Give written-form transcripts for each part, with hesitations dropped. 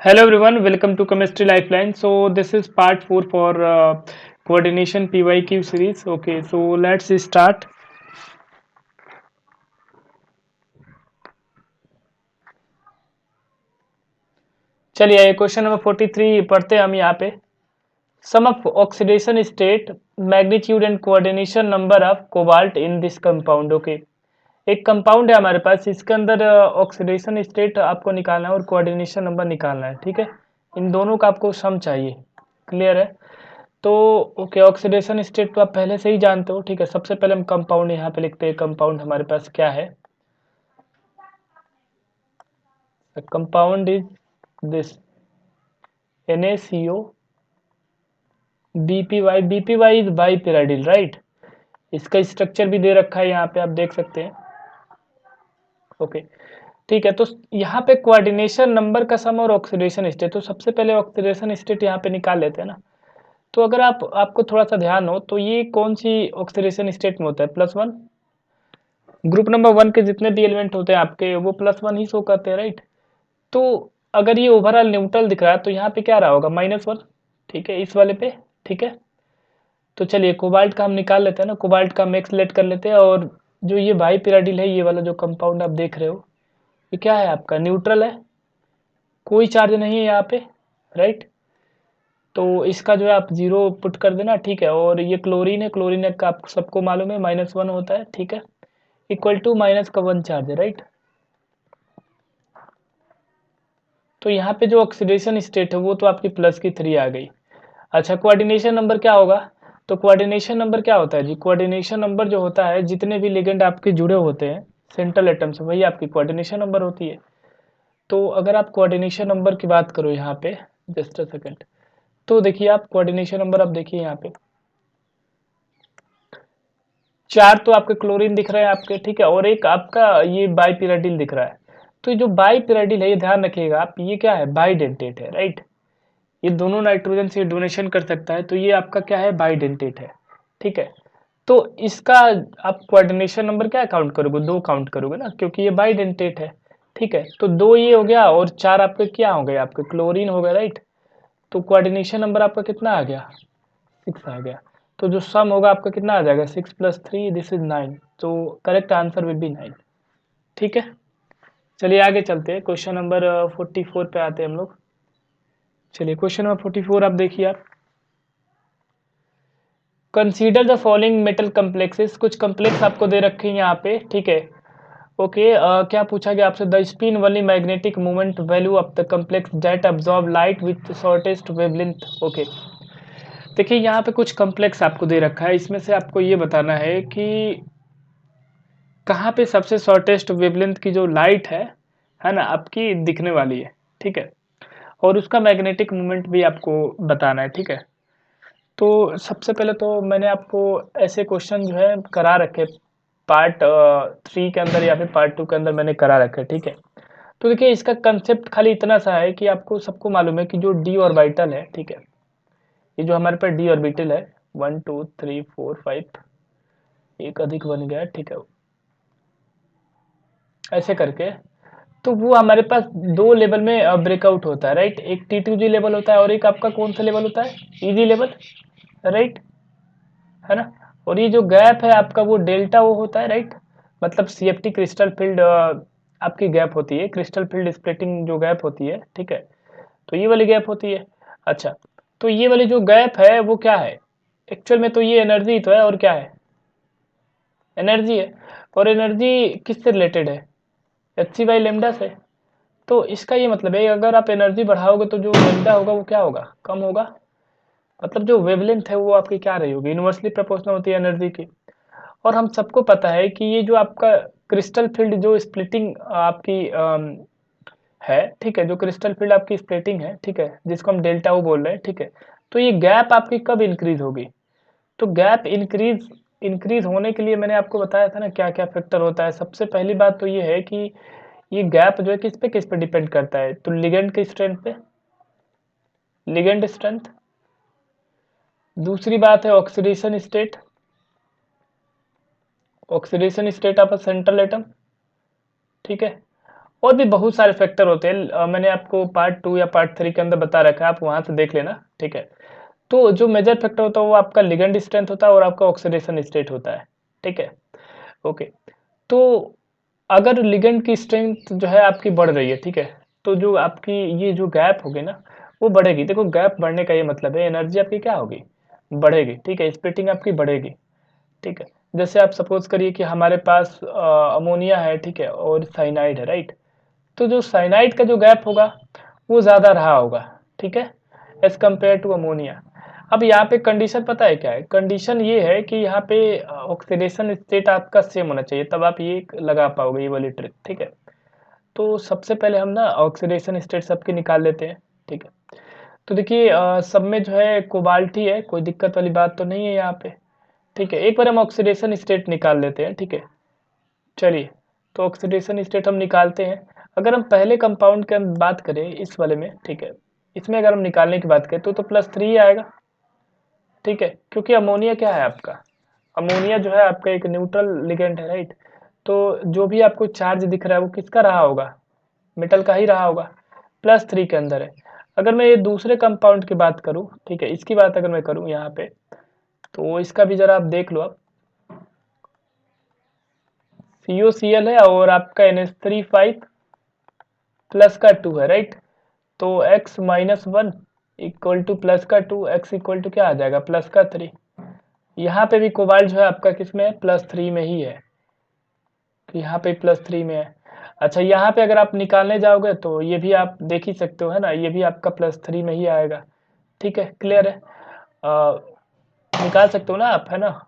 Hello everyone, welcome to Chemistry Lifeline. So this is part 4 for coordination PYQ series. Okay, so let's start. चलिए question number 43 पढ़ते हैं हम यहाँ पे. Sum of oxidation state, magnitude and coordination number of cobalt in this compound. Okay, एक compound है हमारे पास, इसके अंदर ऑक्सीडेशन स्टेट आपको निकालना है और कोऑर्डिनेशन नंबर निकालना है. ठीक है, इन दोनों का आपको सम चाहिए. क्लियर है? तो ओके, ऑक्सीडेशन स्टेट तो आप पहले से ही जानते हो. ठीक है, सबसे पहले हम कंपाउंड यहाँ पे लिखते हैं. कंपाउंड हमारे पास क्या है? Compound is this NaCO BPY. BPY is bipyridyl, right. इसका स्ट्रक्चर भी दे रखा है यहाँ पे, आप देख सकते हैं. ओके, ठीक है. तो यहाँ पे कोऑर्डिनेशन नंबर का सम और ऑक्सीडेशन स्टेट, तो सबसे पहले ऑक्सीडेशन स्टेट यहाँ पे निकाल लेते हैं ना. तो अगर आपको थोड़ा सा ध्यान हो तो ये कौन सी ऑक्सीडेशन स्टेट में होता है? +1. ग्रुप नंबर 1 के जितने भी एलिमेंट होते हैं आपके, वो +1 ही शो करते हैं, राइट. तो अगर ये ओवरऑल न्यूट्रल दिख रहा है तो यहाँ पे क्या रहा होगा? -1. ठीक है, इस वाले पे. ठीक है, तो चलिए कोबाल्ट का हम निकाल लेते हैं ना. कोबाल्ट का हम एक्सलेट कर लेते हैं. और जो ये बाई पिराडिल है, ये वाला जो कंपाउंड आप देख रहे हो, ये क्या है आपका? न्यूट्रल है, कोई चार्ज नहीं है यहाँ पे, राइट. तो इसका जो है आप 0 पुट कर देना. ठीक है, और ये क्लोरीन है. क्लोरीन का आप सबको मालूम है -1 होता है. ठीक है, इक्वल टू माइनस का 1 चार्ज है, राइट. तो यहाँ पे जो ऑक्सीडेशन स्टेट है वो तो आपकी +3 आ गई. अच्छा, कोऑर्डिनेशन नंबर क्या होगा? तो कोऑर्डिनेशन नंबर क्या होता है जी? कोऑर्डिनेशन नंबर जो होता है, जितने भी लिगेंड आपके जुड़े होते हैं सेंट्रल एटम से, वही आपकी कोऑर्डिनेशन नंबर होती है. तो अगर आप कोऑर्डिनेशन नंबर की बात करो यहाँ पे, जस्ट अ सेकेंड, तो देखिए आप कोऑर्डिनेशन नंबर, आप देखिए यहाँ पे 4 तो आपके क्लोरीन दिख रहे हैं आपके. ठीक है, और एक आपका ये बाईपिराडिल दिख रहा है. तो ये जो बाईपिराडिल है, ये ध्यान रखिएगा आप, ये क्या है? बाईडेंटेट है, राइट. ये दोनों नाइट्रोजन से डोनेशन कर सकता है, तो ये आपका क्या है? बाईडेंटेट है. ठीक है, तो इसका आप कोऑर्डिनेशन नंबर क्या काउंट करोगे? 2 काउंट करोगे ना, क्योंकि ये बाईडेंटेट है. ठीक है, तो 2 ये हो गया और 4 आपके क्या हो गए? आपके क्लोरीन हो गया, राइट. तो कोऑर्डिनेशन नंबर आपका कितना आ गया? 6 आ गया. तो जो सम होगा आपका कितना आ जाएगा? 6 + 3, दिस इज 9. तो करेक्ट आंसर विल बी 9. ठीक है, चलिए आगे चलते हैं. क्वेश्चन नंबर 44 पे आते हैं हम लोग. चलिए क्वेश्चन नंबर 44 आप देखिए. आप consider the following metal complexes. कुछ कम्प्लेक्स आपको दे रखे हैं यहाँ पे. ठीक है, ओके. क्या पूछा गया आपसे? The spin only magnetic moment value of the complex that absorb light with shortest wavelength. Okay, देखिए यहाँ पे कुछ कम्प्लेक्स आपको दे रखा है. इसमें से आपको ये बताना है कि कहाँ पे सबसे शॉर्टेस्ट वेवलेंथ की जो लाइट है ना, आपकी दिखने वाली है. ठीक है, और उसका मैग्नेटिक मोमेंट भी आपको बताना है. ठीक है, तो सबसे पहले तो मैंने आपको ऐसे क्वेश्चन जो है करा रखे पार्ट 3 के अंदर या फिर पार्ट 2 के अंदर मैंने करा रखे. ठीक है, तो देखिए इसका कंसेप्ट खाली इतना सा है कि आपको सबको मालूम है कि जो डी ऑर्बिटल है, ठीक है, ये जो हमारे पास डी ऑर्बिटल है, 1 2 3 4 5, एक अधिक बन गया. ठीक है, ऐसे करके, तो वो हमारे पास 2 लेवल में ब्रेकआउट होता है, राइट. एक T2G लेवल होता है और एक आपका कौन सा लेवल होता है? EG लेवल, राइट, है ना. और ये जो गैप है आपका, वो डेल्टा वो होता है, राइट. मतलब CFT क्रिस्टल फील्ड आपकी गैप होती है, क्रिस्टल फील्ड स्प्लिटिंग जो गैप होती है. ठीक है, तो ये वाली गैप होती है. अच्छा, तो ये वाली जो गैप है वो क्या है? एक्चुअल में तो ये एनर्जी तो है, और क्या है? एनर्जी है. और एनर्जी किससे रिलेटेड है? Hc/λ से. तो इसका ये मतलब है, अगर आप एनर्जी बढ़ाओगे तो जो लेमडा होगा वो क्या होगा? कम होगा. मतलब जो वेवलेंथ है वो आपकी क्या रही होगी? इनवर्सली प्रोपोर्शनल होती है एनर्जी की. और हम सबको पता है कि ये जो आपका क्रिस्टल फील्ड जो स्प्लिटिंग आपकी है, ठीक है, जो क्रिस्टल फील्ड आपकी स्प्लिटिंग है, ठीक है, जिसको हम डेल्टा ओ बोल रहे हैं. ठीक है, तो ये गैप आपकी कब इंक्रीज होगी? तो गैप इंक्रीज इंक्रीज होने के लिए मैंने आपको बताया था ना क्या क्या फैक्टर होता है. सबसे पहली बात तो ये है कि ये गैप जो है किस पे डिपेंड करता है? तो लिगेंड की स्ट्रेंथ पे, लिगेंड स्ट्रेंथ. दूसरी बात है oxidation state, oxidation state of a central atom. ठीक है, और भी बहुत सारे फैक्टर होते हैं, मैंने आपको पार्ट 2 या पार्ट 3 के अंदर बता रखा है, आप वहां से देख लेना, ठीक है। तो जो मेजर फैक्टर होता है वो आपका लिगेंड स्ट्रेंथ होता है और आपका ऑक्सीडेशन स्टेट होता है, ठीक है। ओके, तो अगर लिगेंड की स्ट्रेंथ जो है आपकी बढ़ रही है, ठीक है, तो जो आपकी ये जो गैप होगी ना वो बढ़ेगी। देखो गैप बढ़ने का ये मतलब है एनर्जी आपकी क्या होगी, बढ़ेगी, ठीक है, स्प्लिटिंग आपकी बढ़ेगी, ठीक है। जैसे आप सपोज करिए कि हमारे पास अमोनिया है, ठीक है, और साइनाइड है, राइट। तो जो साइनाइड का जो गैप होगा वो ज़्यादा रहा होगा, ठीक है, एज कम्पेयर टू अमोनिया। अब यहाँ पे कंडीशन पता है क्या है, कंडीशन ये है कि यहाँ पे ऑक्सीडेशन स्टेट आपका सेम होना चाहिए, तब आप ये लगा पाओगे ये वाली ट्रिक, ठीक है। तो सबसे पहले हम ना ऑक्सीडेशन स्टेट सबके निकाल लेते हैं, ठीक है। तो देखिए सब में जो है कोबाल्ट ही है, कोई दिक्कत वाली बात तो नहीं है यहाँ पे, ठीक है। एक बार हम ऑक्सीडेशन स्टेट निकाल लेते हैं, ठीक है। चलिए, तो ऑक्सीडेशन स्टेट हम निकालते हैं। अगर हम पहले कंपाउंड की बात करें इस वाले में, ठीक है, इसमें अगर हम निकालने की बात करें तो +3 आएगा, ठीक है, क्योंकि अमोनिया क्या है आपका, अमोनिया जो है आपका एक न्यूट्रल लिगेंड है, राइट। तो जो भी आपको चार्ज दिख रहा है वो किसका रहा होगा, मेटल का ही रहा होगा, +3 के अंदर है। अगर मैं ये दूसरे कंपाउंड की बात करूं, ठीक है, इसकी बात अगर मैं करूं यहाँ पे, तो इसका भी जरा आप देख लो। आप COCl है और आपका NH3 5 प्लस का 2 है, राइट। तो x-1 इक्वल टू प्लस का 2, x इक्वल टू क्या आ जाएगा, प्लस का 3। यहाँ पे भी कोबाल्ट जो है आपका किस में है, +3 में ही है, तो यहाँ पे +3 में है। अच्छा, यहाँ पे अगर आप निकालने जाओगे तो ये भी आप देख ही सकते हो, है ना, ये भी आपका +3 में ही आएगा, ठीक है, क्लियर है। निकाल सकते हो ना आप, है ना।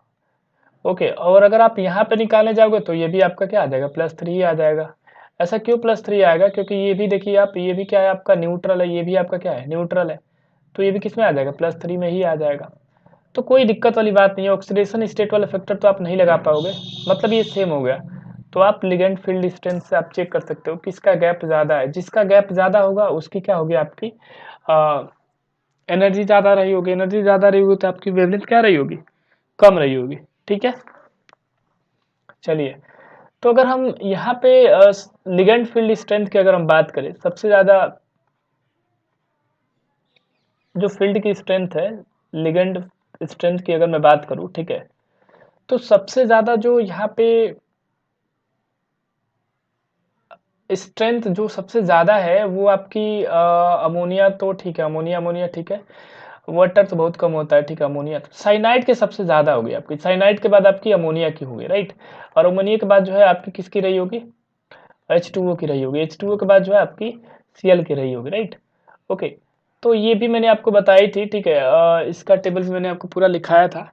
ओके, और अगर आप यहाँ पे निकालने जाओगे तो ये भी आपका क्या आ जाएगा, +3 ही आ जाएगा। ऐसा क्यों +3 आएगा, क्योंकि ये भी देखिए आप, ये भी क्या है आपका न्यूट्रल है, ये भी आपका क्या है, न्यूट्रल है, तो ये भी किस में आ जाएगा, +3 में ही आ जाएगा। तो कोई दिक्कत वाली बात नहीं है, ऑक्सीडेशन स्टेट वाला फैक्टर तो आप नहीं लगा पाओगे, मतलब ये सेम हो गया। तो आप लिगेंड फील्ड स्ट्रेंथ से आप चेक कर सकते हो किसका गैप ज़्यादा है, जिसका गैप ज़्यादा होगा उसकी क्या होगी आपकी एनर्जी ज़्यादा रही होगी, एनर्जी ज़्यादा रही होगी तो आपकी वेवलेंथ क्या रही होगी, कम रही होगी, ठीक है। चलिए, तो अगर हम यहाँ पे लिगेंड फील्ड स्ट्रेंथ की अगर हम बात करें, सबसे ज़्यादा जो फील्ड की स्ट्रेंथ है, लिगेंड स्ट्रेंथ की अगर मैं बात करूँ, ठीक है, तो सबसे ज़्यादा जो यहाँ पे स्ट्रेंथ जो सबसे ज़्यादा है वो आपकी अमोनिया, तो ठीक है, अमोनिया अमोनिया ठीक है, वाटर तो बहुत कम होता है, ठीक है, अमोनिया तो साइनाइड के सबसे ज़्यादा होगी आपकी, साइनाइड के बाद आपकी अमोनिया की होगी, राइट। और अमोनिया के बाद जो है आपकी किसकी रही होगी, H2O की रही होगी, H2O के बाद जो है आपकी Cl की रही होगी, राइट। ओके, तो ये भी मैंने आपको बताई थी, ठीक है, इसका टेबल भी मैंने आपको पूरा लिखाया था,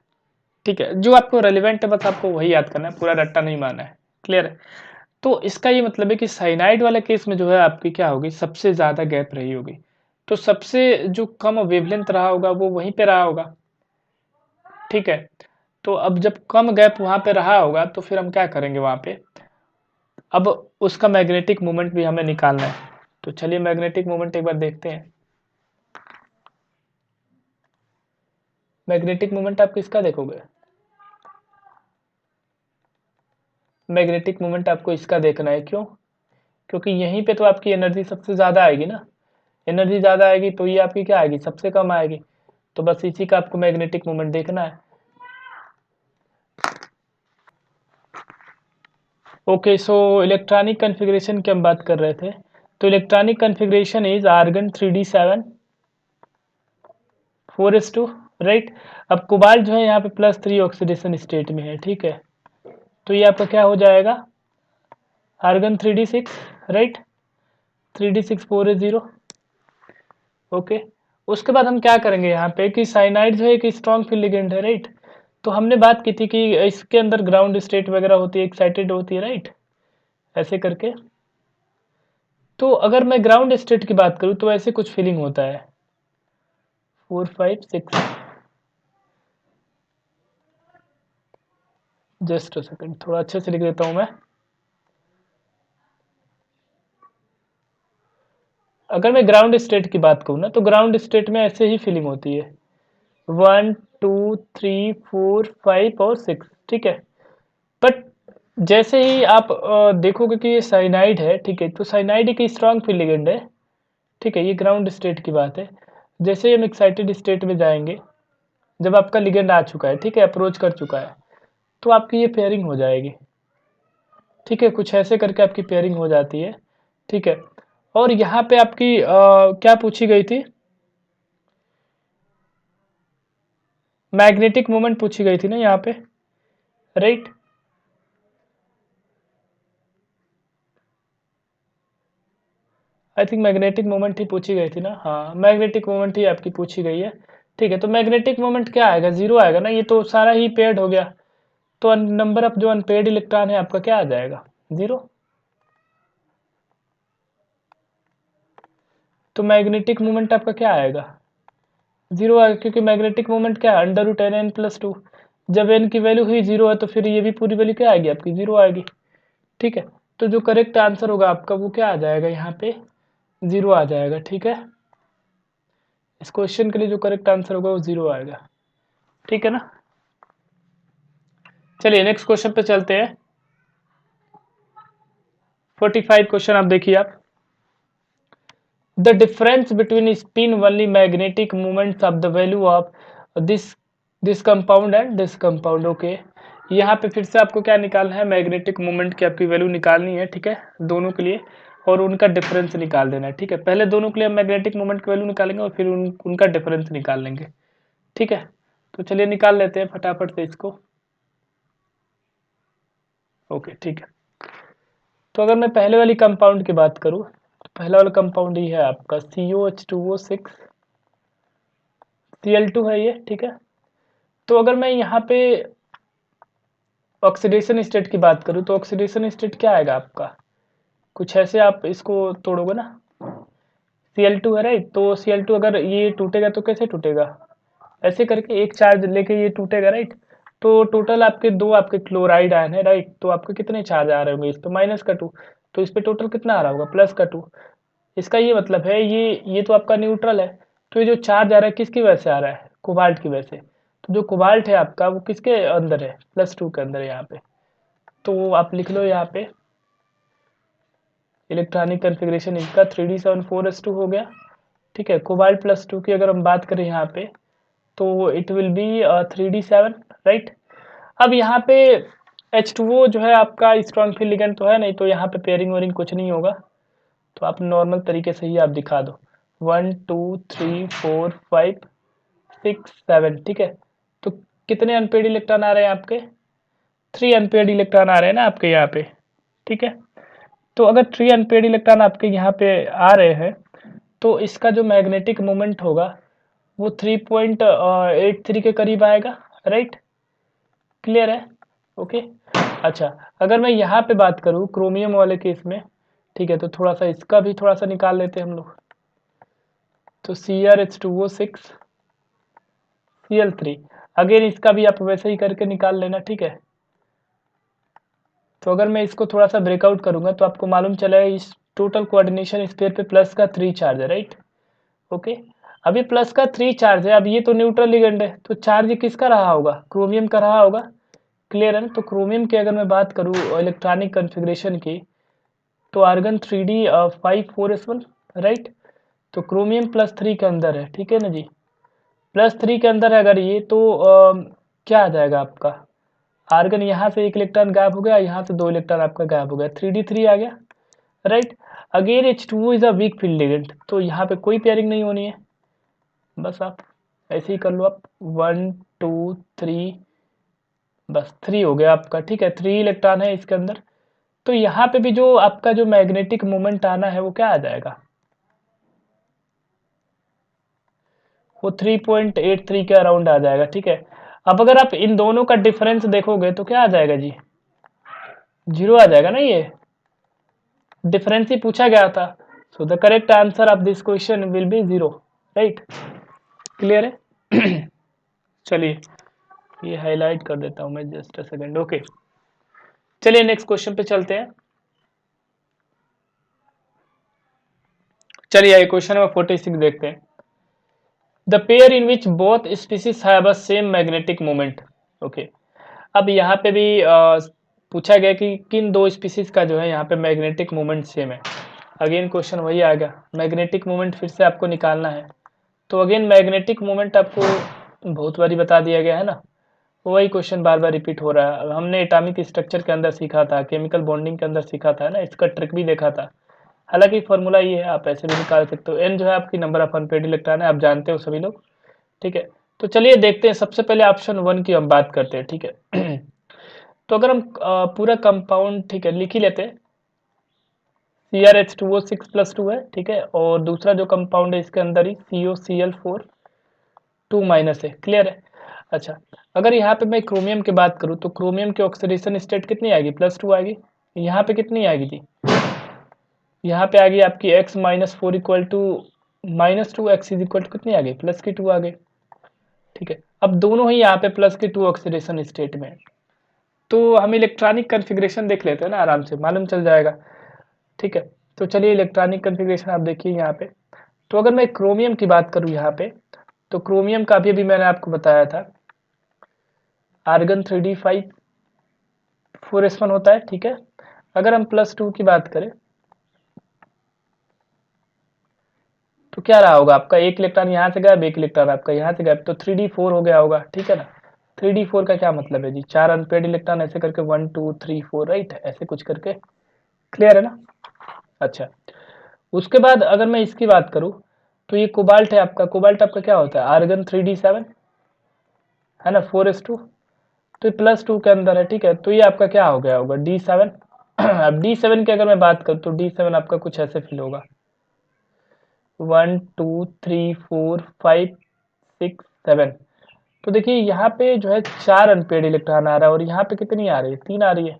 ठीक है, जो आपको रेलिवेंट है बस आपको वही याद करना है, पूरा रट्टा नहीं मारना है, क्लियर है। तो इसका ये मतलब है कि साइनाइड वाले केस में जो है आपकी क्या होगी, सबसे ज़्यादा गैप रही होगी, तो सबसे जो कम वेवलेंथ रहा होगा वो वहीं पे रहा होगा, ठीक है। तो अब जब कम गैप वहाँ पे रहा होगा तो फिर हम क्या करेंगे वहाँ पे, अब उसका मैग्नेटिक मोमेंट भी हमें निकालना है। तो चलिए मैग्नेटिक मोमेंट एक बार देखते हैं। मैग्नेटिक मोमेंट आप किसका देखोगे, मैग्नेटिक मोमेंट आपको इसका देखना है, क्यों, क्योंकि यहीं पे तो आपकी एनर्जी सबसे ज़्यादा आएगी ना, एनर्जी ज़्यादा आएगी तो ये आपकी क्या आएगी, सबसे कम आएगी, तो बस इसी का आपको मैग्नेटिक मोमेंट देखना है। ओके, सो इलेक्ट्रॉनिक कन्फिग्रेशन की हम बात कर रहे थे, तो electronic configuration is argon 3d7 4s2, right. अब कोबाल्ट जो है यहाँ पे +3 ऑक्सीडेशन स्टेट में है, ठीक है, तो ये आपका क्या हो जाएगा, argon 3d6, right, 3d6 4s0। Okay, उसके बाद हम क्या करेंगे यहाँ पे कि साइनाइड जो है एक स्ट्रॉन्ग फील्ड लिगेंड है, राइट। तो हमने बात की थी कि इसके अंदर ग्राउंड स्टेट वगैरह होती है, एक्साइटेड होती है, राइट, ऐसे करके। तो अगर मैं ग्राउंड स्टेट की बात करूँ तो ऐसे कुछ फीलिंग होता है, 4 5 6, जस्ट अ सेकंड, थोड़ा अच्छे से लिख देता हूँ मैं। अगर मैं ग्राउंड स्टेट की बात करूँ ना तो ग्राउंड स्टेट में ऐसे ही फीलिंग होती है, 1 2 3 4 5 और 6, ठीक है। बट जैसे ही आप देखोगे कि ये साइनाइड है, ठीक है, तो साइनाइड एक स्ट्रांग फील्ड लिगेंड है, ठीक है, ये ग्राउंड स्टेट की बात है। जैसे ही हम एक्साइटेड स्टेट में जाएंगे, जब आपका लिगेंड आ चुका है, ठीक है, अप्रोच कर चुका है, तो आपकी ये पेयरिंग हो जाएगी, ठीक है, कुछ ऐसे करके आपकी पेयरिंग हो जाती है, ठीक है। और यहाँ पे आपकी क्या पूछी गई थी, मैग्नेटिक मोमेंट पूछी गई थी ना यहाँ पे, right. I think magnetic moment ही पूछी गई थी ना, हाँ मैग्नेटिक मोमेंट ही आपकी पूछी गई है, ठीक है। तो मैग्नेटिक मोमेंट क्या आएगा, जीरो आएगा ना, ये तो सारा ही पेयर्ड हो गया, तो नंबर ऑफ जो अनपेयर्ड इलेक्ट्रॉन है आपका क्या आ जाएगा, जीरो। तो मैग्नेटिक मोमेंट आपका क्या आएगा, जीरो आएगा, क्योंकि मैग्नेटिक मोमेंट क्या है, under root N N plus two. जब एन की वैल्यू हुई जीरो है, तो फिर ये भी पूरी वैल्यू क्या आएगी आपकी, जीरो आएगी, ठीक है। तो जो करेक्ट आंसर होगा आपका वो क्या आ जाएगा यहाँ पे, जीरो आ जाएगा, ठीक है। इस क्वेश्चन के लिए जो करेक्ट आंसर होगा वो जीरो आएगा, ठीक है ना। चलिए नेक्स्ट क्वेश्चन पे चलते हैं। 45 क्वेश्चन आप देखिए आप, the difference between spin only magnetic movements of the value of this this compound and this compound, okay. यहाँ पे फिर से आपको क्या निकालना है, मैग्नेटिक मूवमेंट की आपकी वैल्यू निकालनी है, ठीक है, दोनों के लिए, और उनका डिफरेंस निकाल देना है, ठीक है। पहले दोनों के लिए हम मैग्नेटिक मूवमेंट की वैल्यू निकालेंगे और फिर उनका डिफरेंस निकाल लेंगे, ठीक है। तो चलिए निकाल लेते हैं फटाफट से इसको, ओके ठीक है। तो अगर मैं पहले वाली कंपाउंड की बात करूँ, तो पहला वाला कंपाउंड ये है आपका COH2O6 Cl2 है ये, ठीक है। तो अगर मैं यहाँ पे ऑक्सीडेशन स्टेट की बात करूँ, तो ऑक्सीडेशन स्टेट क्या आएगा आपका, कुछ ऐसे आप इसको तोड़ोगे ना, Cl2 है राइट, तो Cl2 अगर ये टूटेगा तो कैसे टूटेगा, ऐसे करके एक चार्ज लेके ये टूटेगा राइट। तो टोटल आपके दो आपके क्लोराइड आयन है राइट, तो आपके कितने चार्ज आ रहे होंगे, इस पे माइनस का टू, तो इस पे टोटल कितना आ रहा होगा, प्लस का टू। इसका ये मतलब है ये तो आपका न्यूट्रल है, तो ये जो चार्ज आ रहा है किसकी वजह से आ रहा है, कोबाल्ट की वजह से। तो जो कोबाल्ट है आपका वो किसके अंदर है, प्लस टू के अंदर है यहाँ पे। तो आप लिख लो यहाँ पे इलेक्ट्रॉनिक कन्फिग्रेशन इसका 3d74s2 हो गया, ठीक है। कोबाल्ट प्लस टू की अगर हम बात करें यहाँ पे, तो it will be 3d7 right. अब यहाँ पे H2O जो है आपका स्ट्रॉन्ग फील्ड लिगेंड तो है नहीं, तो यहाँ पे पेयरिंग वेयरिंग कुछ नहीं होगा, तो आप नॉर्मल तरीके से ही आप दिखा दो, 1 2 3 4 5 6 7, ठीक है। तो कितने अनपेड इलेक्ट्रॉन आ रहे हैं आपके, 3 अनपेड इलेक्ट्रॉन आ रहे हैं ना आपके यहाँ पे, ठीक है। तो अगर 3 अनपेड इलेक्ट्रॉन आपके यहाँ पे आ रहे हैं, तो इसका जो मैग्नेटिक मोमेंट होगा वो 3.83 के करीब आएगा, राइट, क्लियर है, ओके। अच्छा, अगर मैं यहाँ पे बात करूँ क्रोमियम वाले केस में, ठीक है, तो थोड़ा सा इसका भी थोड़ा सा निकाल लेते हैं हम लोग। तो CrH2O6 Cl3, अगेन इसका भी आप वैसे ही करके निकाल लेना, ठीक है। तो अगर मैं इसको थोड़ा सा ब्रेकआउट करूंगा तो आपको मालूम चला है इस टोटल कोऑर्डिनेशन स्पेयर पे प्लस का 3 चार्ज है, राइट, ओके। अभी प्लस का 3 चार्ज है, अब ये तो न्यूट्रल लिगेंड है, तो चार्ज किसका रहा होगा, क्रोमियम का रहा होगा, क्लियर है ना। तो क्रोमियम की अगर मैं बात करूँ इलेक्ट्रॉनिक कन्फिग्रेशन की, तो आर्गन 3d5 4s1 राइट। तो क्रोमियम +3 के अंदर है, ठीक है ना जी, +3 के अंदर है अगर ये, तो क्या आ जाएगा आपका, आर्गन यहाँ से एक इलेक्ट्रॉन गायब हो गया, यहाँ से दो इलेक्ट्रॉन आपका गायब हो गया, 3d3 आ गया, right. Again H2O is a weak field ligand, तो यहाँ पे कोई पेयरिंग नहीं होनी है, बस आप ऐसे ही कर लो आप, 1 2 3, बस 3 हो गया आपका, ठीक है, 3 इलेक्ट्रॉन है इसके अंदर। तो यहाँ पे भी जो आपका जो मैग्नेटिक मोमेंट आना है वो क्या आ जाएगा, वो 3.83 के अराउंड आ जाएगा, ठीक है। अब अगर आप इन दोनों का डिफरेंस देखोगे तो क्या आ जाएगा जी, जीरो आ जाएगा ना, ये डिफरेंस ही पूछा गया था। So the correct answer of this question will be zero, right, clear है। चलिए ये हाईलाइट कर देता हूं मैं, जस्ट अ सेकंड, ओके। चलिए नेक्स्ट क्वेश्चन पे चलते हैं। चलिए ये क्वेश्चन नंबर 46 देखते हैं। The pair in which both species have a same magnetic moment, okay. अब यहाँ पे भी पूछा गया कि किन दो स्पीसीज का जो है यहाँ पे मैग्नेटिक मोमेंट सेम है। अगेन क्वेश्चन वही आ गया, मैग्नेटिक मोमेंट फिर से आपको निकालना है। तो अगेन मैग्नेटिक मोमेंट आपको बहुत बारी बता दिया गया है ना, वही क्वेश्चन बार बार रिपीट हो रहा है। हमने एटॉमिक स्ट्रक्चर के अंदर सीखा था, केमिकल बॉन्डिंग के अंदर सीखा था ना, इसका ट्रिक भी देखा था। हालांकि फॉर्मूला ये है, आप ऐसे भी निकाल सकते हो। एन जो है आपकी नंबर ऑफ अनपेयर्ड इलेक्ट्रॉन है, आप जानते हो सभी लोग, ठीक है। तो चलिए देखते हैं, सबसे पहले ऑप्शन 1 की हम बात करते हैं, ठीक है। तो अगर हम पूरा कंपाउंड, ठीक है, लिख ही लेते हैं। CrH2O6+2 है, ठीक है, और दूसरा जो कंपाउंड है इसके अंदर ही COCl4 2- है, क्लियर है। अच्छा, अगर यहाँ पे मैं क्रोमियम की बात करूँ तो क्रोमियम की ऑक्सीडेशन स्टेट कितनी आएगी, +2 आएगी। यहाँ पे कितनी आएगी जी, यहाँ पे आ गई आपकी x-4 equal to -2, x is equal to कितनी आ गई, +2 आ गई, ठीक है। अब दोनों ही यहाँ पे +2 ऑक्सीडेशन स्टेट में, तो हम इलेक्ट्रॉनिक कन्फिग्रेशन देख लेते हैं ना, आराम से मालूम चल जाएगा, ठीक है। तो चलिए इलेक्ट्रॉनिक कन्फिग्रेशन आप देखिए यहाँ पे। तो अगर मैं क्रोमियम की बात करूँ यहाँ पे, तो क्रोमियम का भी मैंने आपको बताया था, आर्गन 3d5 4s1 होता है, ठीक है। अगर हम +2 की बात करें तो क्या रहा होगा आपका, एक इलेक्ट्रॉन यहाँ से गायब, एक इलेक्ट्रॉन आपका यहाँ से गायब, तो 3d4 हो गया होगा, ठीक है ना। 3d4 का क्या मतलब है जी, 4 अनपेयर्ड इलेक्ट्रॉन ऐसे करके 1 2 3 4, राइट, ऐसे कुछ करके, क्लियर है ना। अच्छा, उसके बाद अगर मैं इसकी बात करूँ तो ये कोबाल्ट है आपका, कोबाल्ट आपका क्या होता है, आर्गन 3d7 है ना, 4s2, तो ये +2 के अंदर है, ठीक है। तो ये आपका क्या हो गया होगा, D7। अब D7 की अगर मैं बात करूँ तो D7 आपका कुछ ऐसे फिल होगा, 1 2 3 4 5 6 7। तो देखिए यहाँ पे जो है 4 अनपेयर्ड इलेक्ट्रॉन आ रहा है और यहाँ पे कितनी आ रही है, 3 आ रही है।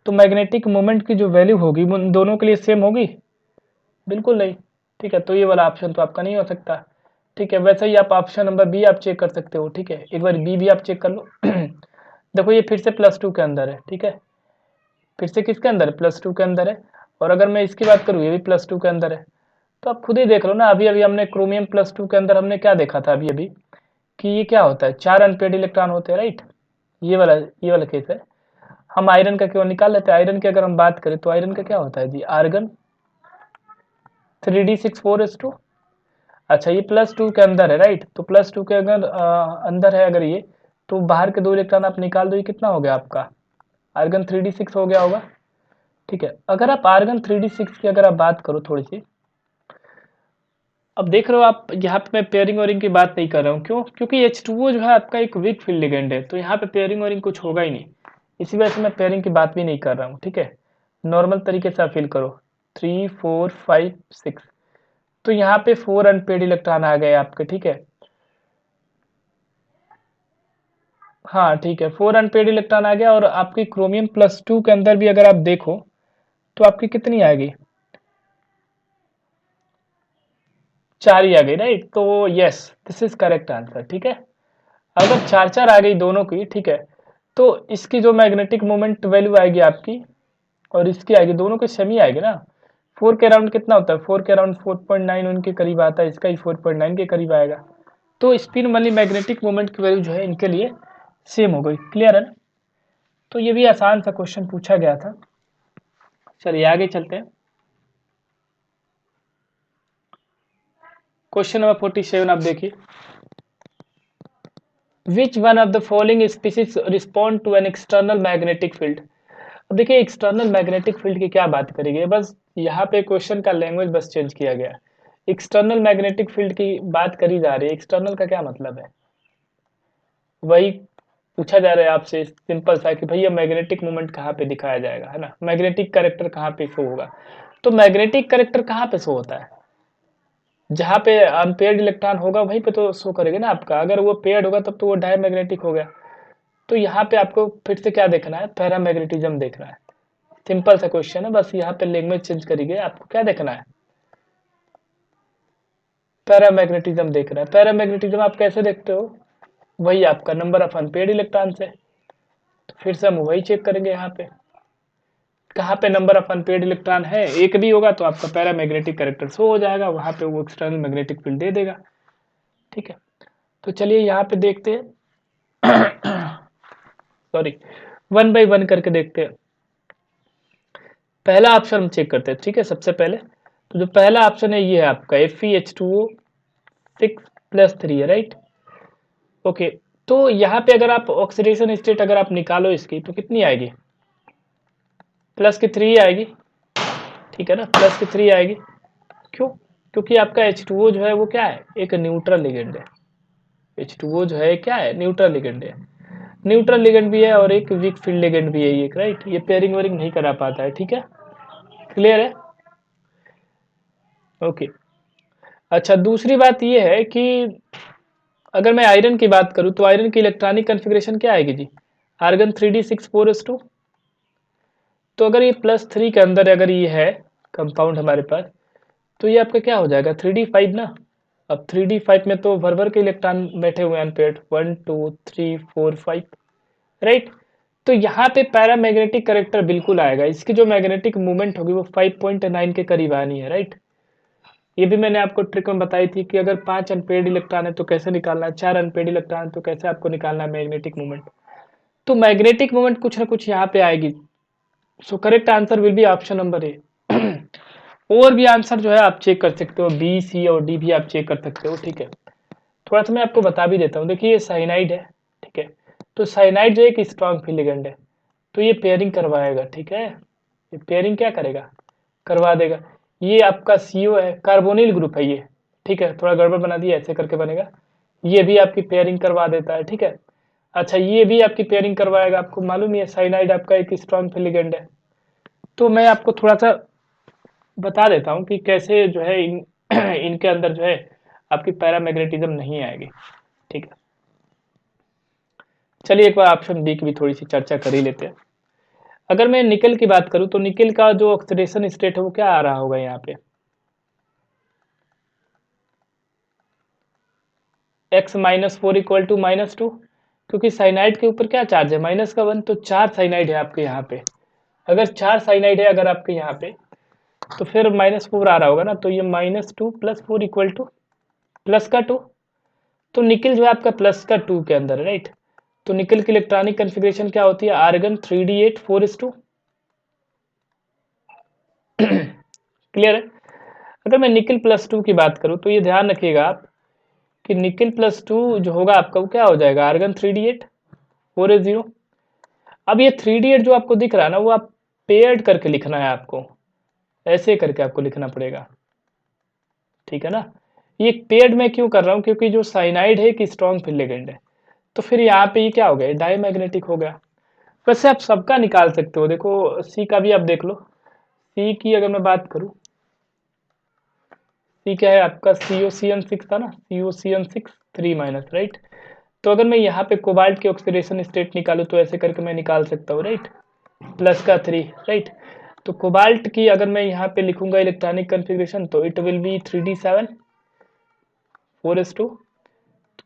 तो मैग्नेटिक मोमेंट की जो वैल्यू होगी वो उन दोनों के लिए सेम होगी, बिल्कुल नहीं, ठीक है। तो ये वाला ऑप्शन तो आपका नहीं हो सकता, ठीक है। वैसे ही आप ऑप्शन नंबर बी आप चेक कर सकते हो, ठीक है, एक बार बी भी आप चेक कर लो। देखो ये फिर से +2 के अंदर है, ठीक है, फिर से किसके अंदर है, +2 के अंदर है। और अगर मैं इसकी बात करूँ ये भी +2 के अंदर है। तो आप खुद ही देख लो ना, अभी अभी हमने क्रोमियम +2 के अंदर हमने क्या देखा था अभी अभी, कि ये क्या होता है, 4 अनपेयर्ड इलेक्ट्रॉन होते हैं, राइट। ये वाला केस है। हम आयरन का क्यों निकाल लेते हैं, आयरन की अगर हम बात करें तो आयरन का क्या होता है जी, आर्गन 3d6 4s2। अच्छा, ये +2 के अंदर है, राइट, तो +2 के अगर अंदर है अगर ये, तो बाहर के 2 इलेक्ट्रॉन आप निकाल दो, ये कितना हो गया आपका, आर्गन 3d6 हो गया होगा, ठीक है। अगर आप आर्गन 3d6 की अगर आप बात करो थोड़ी सी, अब देख रहे हो आप, यहाँ पे मैं पेयरिंग वेयरिंग की बात नहीं कर रहा हूँ, क्यों, क्योंकि H2O जो है आपका एक वीक फील्ड लिगेंड है, तो यहाँ पे पेयरिंग वेयरिंग कुछ होगा ही नहीं, इसी वजह से मैं पेयरिंग की बात भी नहीं कर रहा हूँ, ठीक है। नॉर्मल तरीके से आप फील करो, 3 4 5 6, तो यहाँ पे 4 अनपेयर्ड इलेक्ट्रॉन आ गए आपके, ठीक है। हाँ ठीक है, 4 अनपेयर्ड इलेक्ट्रॉन आ गया, और आपकी क्रोमियम +2 के अंदर भी अगर आप देखो तो आपकी कितनी आएगी, 4 ही आ गई, राइट। तो yes, this is correct answer, ठीक है। अगर 4 4 आ गई दोनों की, ठीक है, तो इसकी जो मैग्नेटिक मोमेंट वैल्यू आएगी आपकी और इसकी आएगी, दोनों की सेम ही आएगी ना। 4 के अराउंड कितना होता है, 4 के अराउंड 4.9 उनके करीब आता है, इसका ही 4.9 के करीब आएगा। तो स्पिन वाली मैग्नेटिक मोमेंट की वैल्यू जो है इनके लिए सेम हो गई, क्लियर है ना। तो ये भी आसान सा क्वेश्चन पूछा गया था। चलिए आगे चलते हैं। क्वेश्चन नंबर 47 आप देखिए, which one of the following species respond to an external magnetic field. अब देखिए एक्सटर्नल मैग्नेटिक फील्ड की क्या बात करेंगे, बस यहाँ पे क्वेश्चन का लैंग्वेज बस चेंज किया गया है। एक्सटर्नल मैग्नेटिक फील्ड की बात करी जा रही है, एक्सटर्नल का क्या मतलब है, वही पूछा जा रहा है आपसे, सिंपल सा कि भैया मैग्नेटिक मोमेंट कहाँ पे दिखाया जाएगा, है ना, मैग्नेटिक कैरेक्टर कहाँ पे शो होगा। तो मैग्नेटिक कैरेक्टर कहाँ पे शो होता है, जहाँ पे अनपेयर्ड इलेक्ट्रॉन होगा वहीं पे तो शो करेगा ना आपका, अगर वो पेयर्ड होगा तब तो वो डायमैग्नेटिक हो गया। तो यहाँ पे आपको फिर से क्या देखना है, पैरामैग्नेटिज्म देखना है। सिंपल सा क्वेश्चन है, बस यहाँ पे लैंग्वेज चेंज करिए, आपको क्या देखना है, पैरामैग्नेटिज्म देखना है। पैरामैग्नेटिज्म आप कैसे देखते हो, वही आपका नंबर ऑफ अनपेयर्ड इलेक्ट्रॉन से। तो फिर से हम वही चेक करेंगे, यहाँ पे कहाँ पे नंबर ऑफ अनपेयर्ड इलेक्ट्रॉन है, एक भी होगा तो आपका पैरामैग्नेटिक कैरेक्टर शो हो जाएगा, वहां पे वो एक्सटर्नल मैग्नेटिक फील्ड दे देगा, ठीक है। तो चलिए यहाँ पे देखते हैं। सॉरी, वन बाई वन करके देखते हैं। पहला ऑप्शन हम चेक करते हैं, ठीक है। सबसे पहले तो जो पहला ऑप्शन है ये है आपका Fe2O6+3 है, राइट। ओके, तो यहाँ पे अगर आप ऑक्सीडेशन स्टेट अगर आप निकालो इसकी तो कितनी आएगी, प्लस की 3 आएगी, ठीक है ना, प्लस की 3 आएगी। क्यों? क्योंकि आपका H2O जो है वो क्या है, एक न्यूट्रल लिगेंड है। H2O जो है क्या है, न्यूट्रल लिगेंड है। न्यूट्रल लिगेंड भी है और एक वीक फील्ड लिगेंड भी है ये, राइट। ये पेयरिंग वेयरिंग नहीं करा पाता है, ठीक है, क्लियर है। ओके, अच्छा दूसरी बात ये है कि अगर मैं आयरन की बात करूं तो आयरन की इलेक्ट्रॉनिक कॉन्फ़िगरेशन क्या आएगी जी, आर्गन 3d6 4s2। तो अगर ये +3 के अंदर अगर ये है कंपाउंड हमारे पास, तो ये आपका क्या हो जाएगा 3d5 ना। अब 3d5 में तो भर भर के इलेक्ट्रॉन बैठे हुए हैं अनपेयर्ड, 1 2 3 4 5, राइट। तो यहाँ पे पैरामैग्नेटिक करेक्टर बिल्कुल आएगा, इसकी जो मैग्नेटिक मूवमेंट होगी वो 5.9 के करीब आनी है, राइट। ये भी मैंने आपको ट्रिक में बताई थी कि अगर 5 अनपेयर्ड इलेक्ट्रॉन है तो कैसे निकालना है, 4 अनपेयर्ड इलेक्ट्रॉन है तो कैसे आपको निकालना है मैग्नेटिक मूवमेंट। तो मैग्नेटिक मूवमेंट कुछ ना कुछ यहाँ पे आएगी। So correct answer will be option number A. और भी आंसर जो है आप चेक कर सकते हो, बी सी और डी भी आप चेक कर सकते हो, ठीक है। थोड़ा सा मैं आपको बता भी देता हूँ, देखिए ये साइनाइड है, ठीक है। तो साइनाइड जो एक स्ट्रॉन्ग फील्ड लिगेंड है, तो ये पेयरिंग करवाएगा, ठीक है। ये पेयरिंग क्या करेगा, करवा देगा। ये आपका सीओ है, कार्बोनिल ग्रुप है ये, ठीक है। थोड़ा गड़बड़ बना दिया, ऐसे करके बनेगा। ये भी आपकी पेयरिंग करवा देता है, ठीक है। अच्छा, ये भी आपकी पेयरिंग करवाएगा, आपको मालूम ही है साइनाइड आपका एक स्ट्रॉन्ग फील्ड लिगेंड है। तो मैं आपको थोड़ा सा बता देता हूँ कि कैसे जो है इनके अंदर जो है आपकी पैरामैग्नेटिज्म नहीं आएगी, ठीक है। चलिए एक बार ऑप्शन बी की भी थोड़ी सी चर्चा कर ही लेते हैं। अगर मैं निकल की बात करूं तो निकल का जो ऑक्सीडेशन स्टेट है वो क्या आ रहा होगा यहाँ पे, x-4 = -2, क्योंकि साइनाइड के ऊपर क्या चार्ज है, -1, तो 4 साइनाइड है आपके यहाँ पे। अगर 4 साइनाइड है अगर आपके यहाँ पे, तो फिर -4 आ रहा होगा ना, तो ये -2 + 4 = +2। तो निकल जो है आपका +2 के अंदर है, राइट। तो निकल की इलेक्ट्रॉनिक कॉन्फ़िगरेशन क्या होती है, आर्गन 3d8 4s2, क्लियर है। अगर मैं निकल +2 की बात करूं तो ये ध्यान रखिएगा आप कि निकल +2 जो होगा आपका वो क्या हो जाएगा, आर्गन 3d8 4s0। अब ये 3d8 जो आपको दिख रहा है ना, वो आप पेयर्ड करके लिखना है आपको, ऐसे करके आपको लिखना पड़ेगा, ठीक है ना। ये पेयर्ड में क्यों कर रहा हूँ, क्योंकि जो साइनाइड है कि स्ट्रॉन्ग फील्ड लिगेंड है, तो फिर यहाँ पे ये क्या हो गया, डायमैग्नेटिक हो गया। वैसे आप सबका निकाल सकते हो, देखो सी का भी आप देख लो। सी की अगर मैं बात करूं, सी क्या है आपका, COCN6 था ना, COCN6 3-, राइट। तो अगर मैं यहाँ पे कोबाल्ट की ऑक्सीडेशन स्टेट निकालूं तो ऐसे करके मैं निकाल सकता हूँ, राइट, +3, राइट। तो कोबाल्ट की अगर मैं यहाँ पे लिखूंगा इलेक्ट्रॉनिक कॉन्फ़िगरेशन तो it will be 3d7 4s2।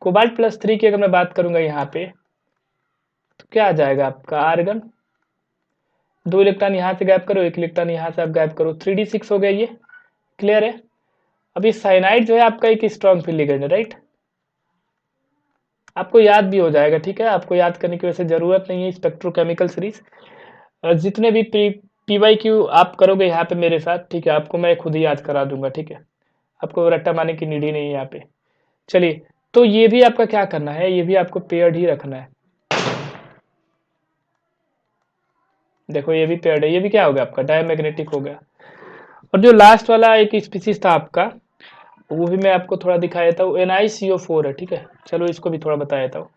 Cobalt +3 की अगर मैं बात करूंगा यहाँ पे तो क्या आ जाएगा आपका, आर्गन 2 इलेक्ट्रॉन यहाँ से गायब करो, 1 इलेक्ट्रॉन यहाँ से आप गायब करो, 3d6 हो गया ये, क्लियर है। अब ये साइनाइड जो है आपका एक स्ट्रॉन्ग फील्ड लिगेंड है, राइट। आपको याद भी हो जाएगा, ठीक है। आपको याद करने की वैसे जरूरत नहीं है, स्पेक्ट्रोकेमिकल सीरीज जितने भी PYQ आप करोगे यहाँ पे मेरे साथ, ठीक है, आपको मैं खुद ही याद करा दूंगा, ठीक है। आपको रट्टा मारने की नीड ही नहीं है यहाँ पे। चलिए, तो ये भी आपका क्या करना है, ये भी आपको पेयर्ड ही रखना है। देखो ये भी पेयर्ड है, ये भी क्या हो गया आपका, डायमैग्नेटिक हो गया। और जो लास्ट वाला एक स्पीसीज था आपका, वो भी मैं आपको थोड़ा दिखा देता हूँ, NiCO4 है, ठीक है। चलो इसको भी थोड़ा बता देता हूँ।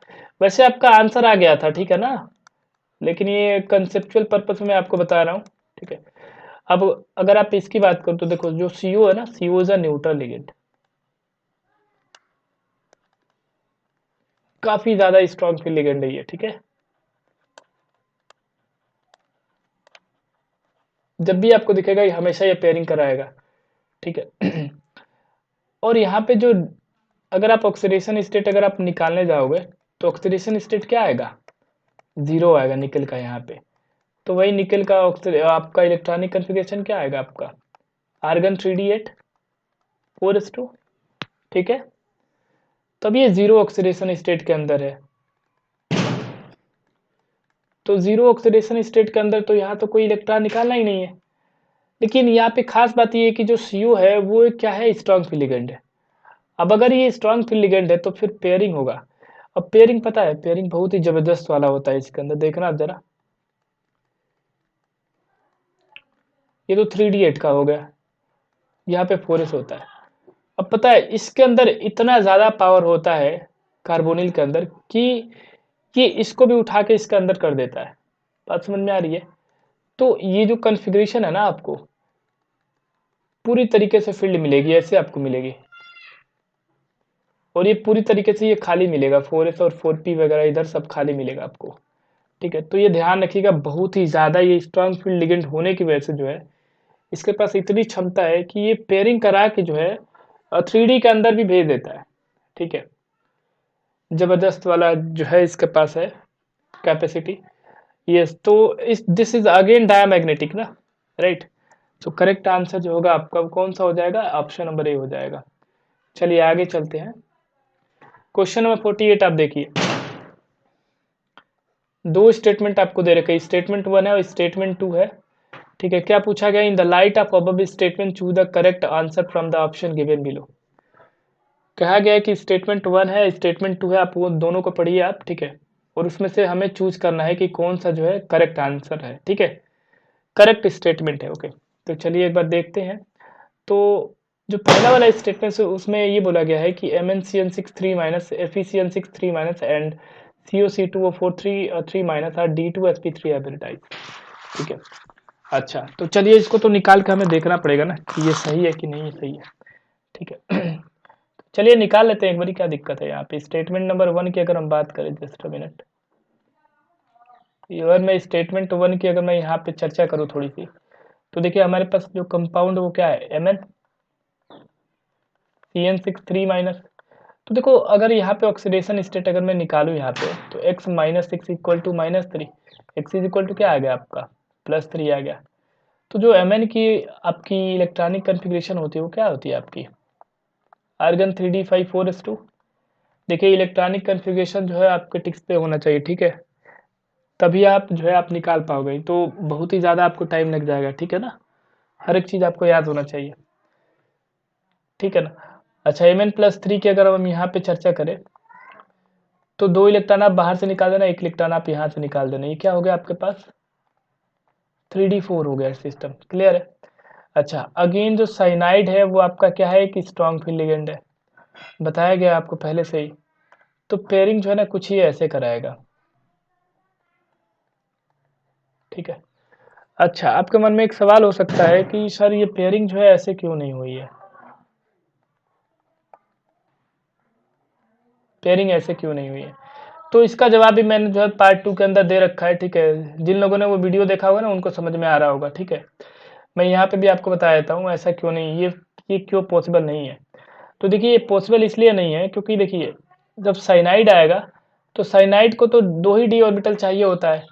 वैसे आपका आंसर आ गया था, ठीक है ना, लेकिन ये कंसेप्चुअल पर्पस में आपको बता रहा हूँ, ठीक है। अब अगर आप इसकी बात करो तो देखो जो CO है ना, CO is a neutral ligand, काफी ज्यादा स्ट्रॉन्ग फील्ड लिगेंड है ये, ठीक है। जब भी आपको दिखेगा ये हमेशा ये पेयरिंग कराएगा, ठीक है। और यहाँ पे जो अगर आप ऑक्सीडेशन स्टेट अगर आप निकालने जाओगे तो ऑक्सीडेशन स्टेट क्या आएगा, 0 आएगा निकल का यहाँ पे। तो वही निकल का आपका इलेक्ट्रॉनिक कॉन्फ़िगरेशन क्या आएगा आपका, आर्गन 3d8 4s2, ठीक है। तब ये 0 ऑक्सीडेशन स्टेट के अंदर है। तो जीरो ऑक्सीडेशन स्टेट के अंदर तो यहाँ तो कोई इलेक्ट्रॉन निकालना ही नहीं है। लेकिन यहाँ पे खास बात ये है कि जो CO है वो क्या है, स्ट्रॉन्ग फील्ड लिगेंड है। अब अगर ये स्ट्रॉन्ग फील्ड लिगेंड है तो फिर पेयरिंग होगा। अब पेयरिंग पता है, पेयरिंग बहुत ही जबरदस्त वाला होता है इसके अंदर, देखना आप जरा। ये तो 3D8 का हो गया, यहाँ पे 4s होता है। अब पता है इसके अंदर इतना ज्यादा पावर होता है कार्बोनिल के अंदर कि इसको भी उठा के इसके अंदर कर देता है। बात समझ में आ रही है? तो ये जो कॉन्फ़िगरेशन है ना, आपको पूरी तरीके से फील्ड मिलेगी, ऐसे आपको मिलेगी। और ये पूरी तरीके से ये खाली मिलेगा, 4s और 4p वगैरह इधर सब खाली मिलेगा आपको। ठीक है, तो ये ध्यान रखिएगा, बहुत ही ज़्यादा ये स्ट्रॉन्ग फील्ड लिगेंड होने की वजह से जो है इसके पास इतनी क्षमता है कि ये पेयरिंग करा के जो है 3D के अंदर भी भेज देता है। ठीक है, जबरदस्त वाला जो है इसके पास है कैपेसिटी। यस, तो दिस इज अगेन डायमैग्नेटिक ना, राइट। तो करेक्ट आंसर जो होगा आपका कौन सा हो जाएगा, ऑप्शन नंबर ए हो जाएगा। चलिए आगे चलते हैं। क्वेश्चन नंबर 48 आप देखिए, दो स्टेटमेंट आपको दे रखे, स्टेटमेंट 1 है और स्टेटमेंट 2 है। ठीक है, क्या पूछा गया, in the light of above statement choose the correct answer from the option given below. कहा गया है कि स्टेटमेंट 1 है, स्टेटमेंट 2 है, आप वो दोनों को पढ़िए आप। ठीक है, और उसमें से हमें चूज करना है कि कौन सा जो है करेक्ट आंसर है। ठीक है, करेक्ट स्टेटमेंट है। ओके, तो चलिए एक बार देखते हैं। तो जो पहला वाला स्टेटमेंट है उसमें ये बोला गया है कि MnCN6 3 minus FeCN6 3 minus and CO2O4 3 minus are D2sp3 hybridise. ठीक है, अच्छा तो चलिए इसको तो निकाल के हमें देखना पड़ेगा ना कि ये सही है कि नहीं सही है। ठीक है, चलिए निकाल लेते हैं एक बारी, क्या दिक्कत है यहाँ पे। स्टेटमेंट नंबर 1 की अगर हम बात करें, जस्ट अ मिनट, अगर मैं स्टेटमेंट 1 की अगर मैं यहाँ पे चर्चा करूँ थोड़ी सी, तो देखिए हमारे पास जो कंपाउंड वो क्या है, MnCN6 3 माइनस। तो देखो अगर यहाँ पे ऑक्सीडेशन स्टेट अगर मैं निकालूँ यहाँ पे, तो x minus six equal to -3, x is equal to क्या आ गया आपका, +3 आ गया। तो जो Mn की आपकी इलेक्ट्रॉनिक कन्फिग्रेशन होती है वो क्या होती है आपकी, आर्गन 3d5 4s2। देखिए इलेक्ट्रॉनिक कन्फिग्रेशन जो है आपके टिक्स पे होना चाहिए। ठीक है, तभी आप जो है आप निकाल पाओगे, तो बहुत ही ज़्यादा आपको टाइम लग जाएगा। ठीक है ना, हर एक चीज़ आपको याद होना चाहिए। ठीक है ना। अच्छा, Mn+3 की अगर हम यहाँ पे चर्चा करें, तो 2 इलेक्ट्रॉन आप बाहर से निकाल देना, 1 इलेक्ट्रॉन आप यहाँ से निकाल देना, ये क्या हो गया आपके पास, 3d4 हो गया सिस्टम। क्लियर है। अच्छा, अगेन जो साइनाइड है वो आपका क्या है, कि स्ट्रॉन्ग फील्ड लिगेंड है, बताया गया आपको पहले से ही। तो पेयरिंग जो है ना कुछ ही ऐसे कराएगा। ठीक है, अच्छा आपके मन में एक सवाल हो सकता है कि सर ये पेयरिंग जो है ऐसे क्यों नहीं हुई है, पेयरिंग ऐसे क्यों नहीं हुई है। तो इसका जवाब भी मैंने जो है पार्ट 2 के अंदर दे रखा है। ठीक है, जिन लोगों ने वो वीडियो देखा होगा ना उनको समझ में आ रहा होगा। ठीक है, मैं यहाँ पे भी आपको बता देता हूँ ऐसा क्यों नहीं, ये क्यों पॉसिबल नहीं है। तो देखिए ये पॉसिबल इसलिए नहीं है क्योंकि देखिए जब साइनाइड आएगा तो साइनाइड को तो 2 ही d ऑर्बिटल चाहिए होता है।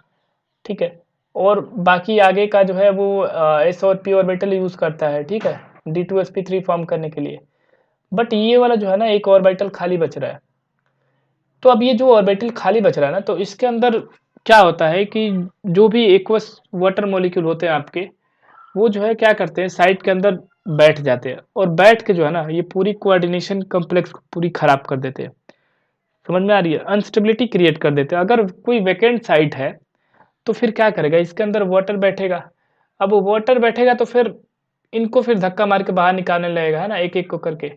ठीक है, और बाकी आगे का जो है वो s और p ऑर्बिटल यूज करता है। ठीक है, D2sp3 फॉर्म करने के लिए। बट ये वाला जो है ना एक ऑर्बिटल खाली बच रहा है। तो अब ये जो ऑर्बिटल खाली बच रहा है ना, तो इसके अंदर क्या होता है कि जो भी एक्वस वाटर मॉलिक्यूल होते हैं आपके, वो जो है क्या करते हैं साइड के अंदर बैठ जाते हैं, और बैठ के जो है ना ये पूरी कोऑर्डिनेशन कॉम्प्लेक्स पूरी खराब कर देते हैं। समझ में आ रही है, अनस्टेबिलिटी क्रिएट कर देते हैं। अगर कोई वैकेंट साइट है तो फिर क्या करेगा, इसके अंदर वाटर बैठेगा। अब वाटर बैठेगा तो फिर इनको फिर धक्का मार के बाहर निकालने लगेगा, है ना, एक एक को करके।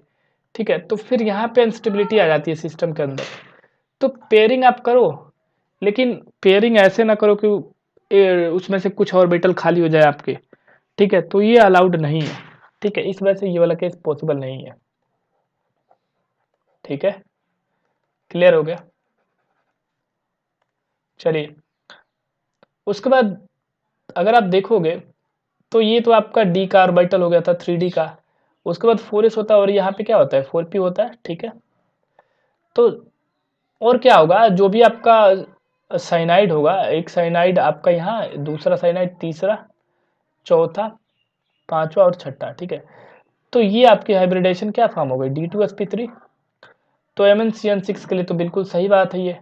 ठीक है, तो फिर यहाँ पे अनस्टेबिलिटी आ जाती है सिस्टम के अंदर। तो पेयरिंग आप करो, लेकिन पेयरिंग ऐसे ना करो कि उसमें से कुछ ऑर्बिटल खाली हो जाए आपके। ठीक है, तो ये अलाउड नहीं है। ठीक है, इस वजह से ये वाला केस पॉसिबल नहीं है। ठीक है, क्लियर हो गया। चलिए उसके बाद अगर आप देखोगे तो ये तो आपका डी का ऑर्बिटल हो गया था, 3D का। उसके बाद 4s होता है और यहाँ पे क्या होता है, 4p होता है। ठीक है, तो और क्या होगा, जो भी आपका साइनाइड होगा, एक साइनाइड आपका यहाँ, दूसरा साइनाइड, तीसरा, चौथा, पांचवा और छठा। ठीक है, तो ये आपकी हाइब्रिडेशन क्या फॉर्म हो गई, D2sp3। तो MnCN6 के लिए तो बिल्कुल सही बात है ये।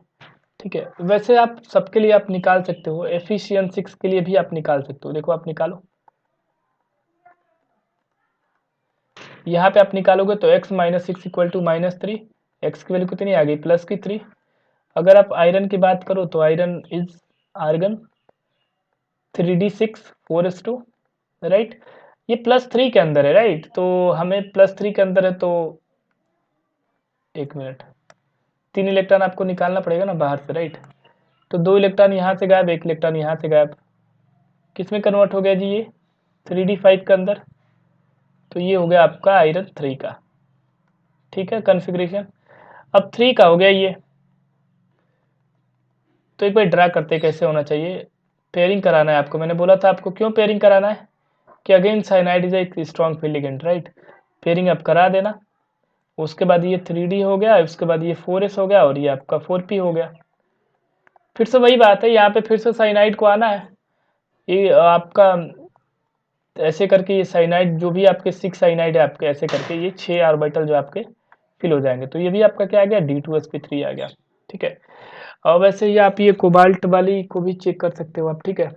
ठीक है, वैसे आप सबके लिए आप निकाल सकते हो, एफिशिएंसी के लिए भी आप निकाल सकते हो। देखो आप निकालो, यहाँ पे आप निकालोगे तो x minus six equal to -3, X की वैल्यू कितनी आ गई, प्लस की 3। अगर आप आयरन की बात करो तो iron is argon 3d6 4s2, right. ये +3 के अंदर है, राइट, तो हमें +3 के अंदर है तो एक मिनट, 3 इलेक्ट्रॉन आपको निकालना पड़ेगा ना बाहर से, राइट। तो 2 इलेक्ट्रॉन यहाँ से गायब, 1 इलेक्ट्रॉन यहाँ से गायब, किस में कन्वर्ट हो गया जी ये 3d5 के अंदर, तो ये हो गया आपका आयरन 3 का, ठीक है कॉन्फ़िगरेशन। अब 3 का हो गया ये, तो एक बार ड्रा करते कैसे होना चाहिए। पेयरिंग कराना है आपको, मैंने बोला था आपको क्यों पेयरिंग कराना है कि अगेन साइनाइड इज एक strong field ligand, right. Pairing आप करा देना, उसके बाद ये 3d हो गया, उसके बाद ये 4s हो गया और ये आपका 4p हो गया। फिर से वही बात है, यहाँ पे फिर से साइनाइड को आना है, ये आपका ऐसे करके ये साइनाइड जो भी आपके 6 साइनाइड है आपके, ऐसे करके ये 6 ऑर्बिटल जो आपके फिल हो जाएंगे, तो ये भी आपका क्या आ गया D2sp3 आ गया, ठीक है। और वैसे ही आप ये कोबाल्ट वाली को भी चेक कर सकते हो आप, ठीक है।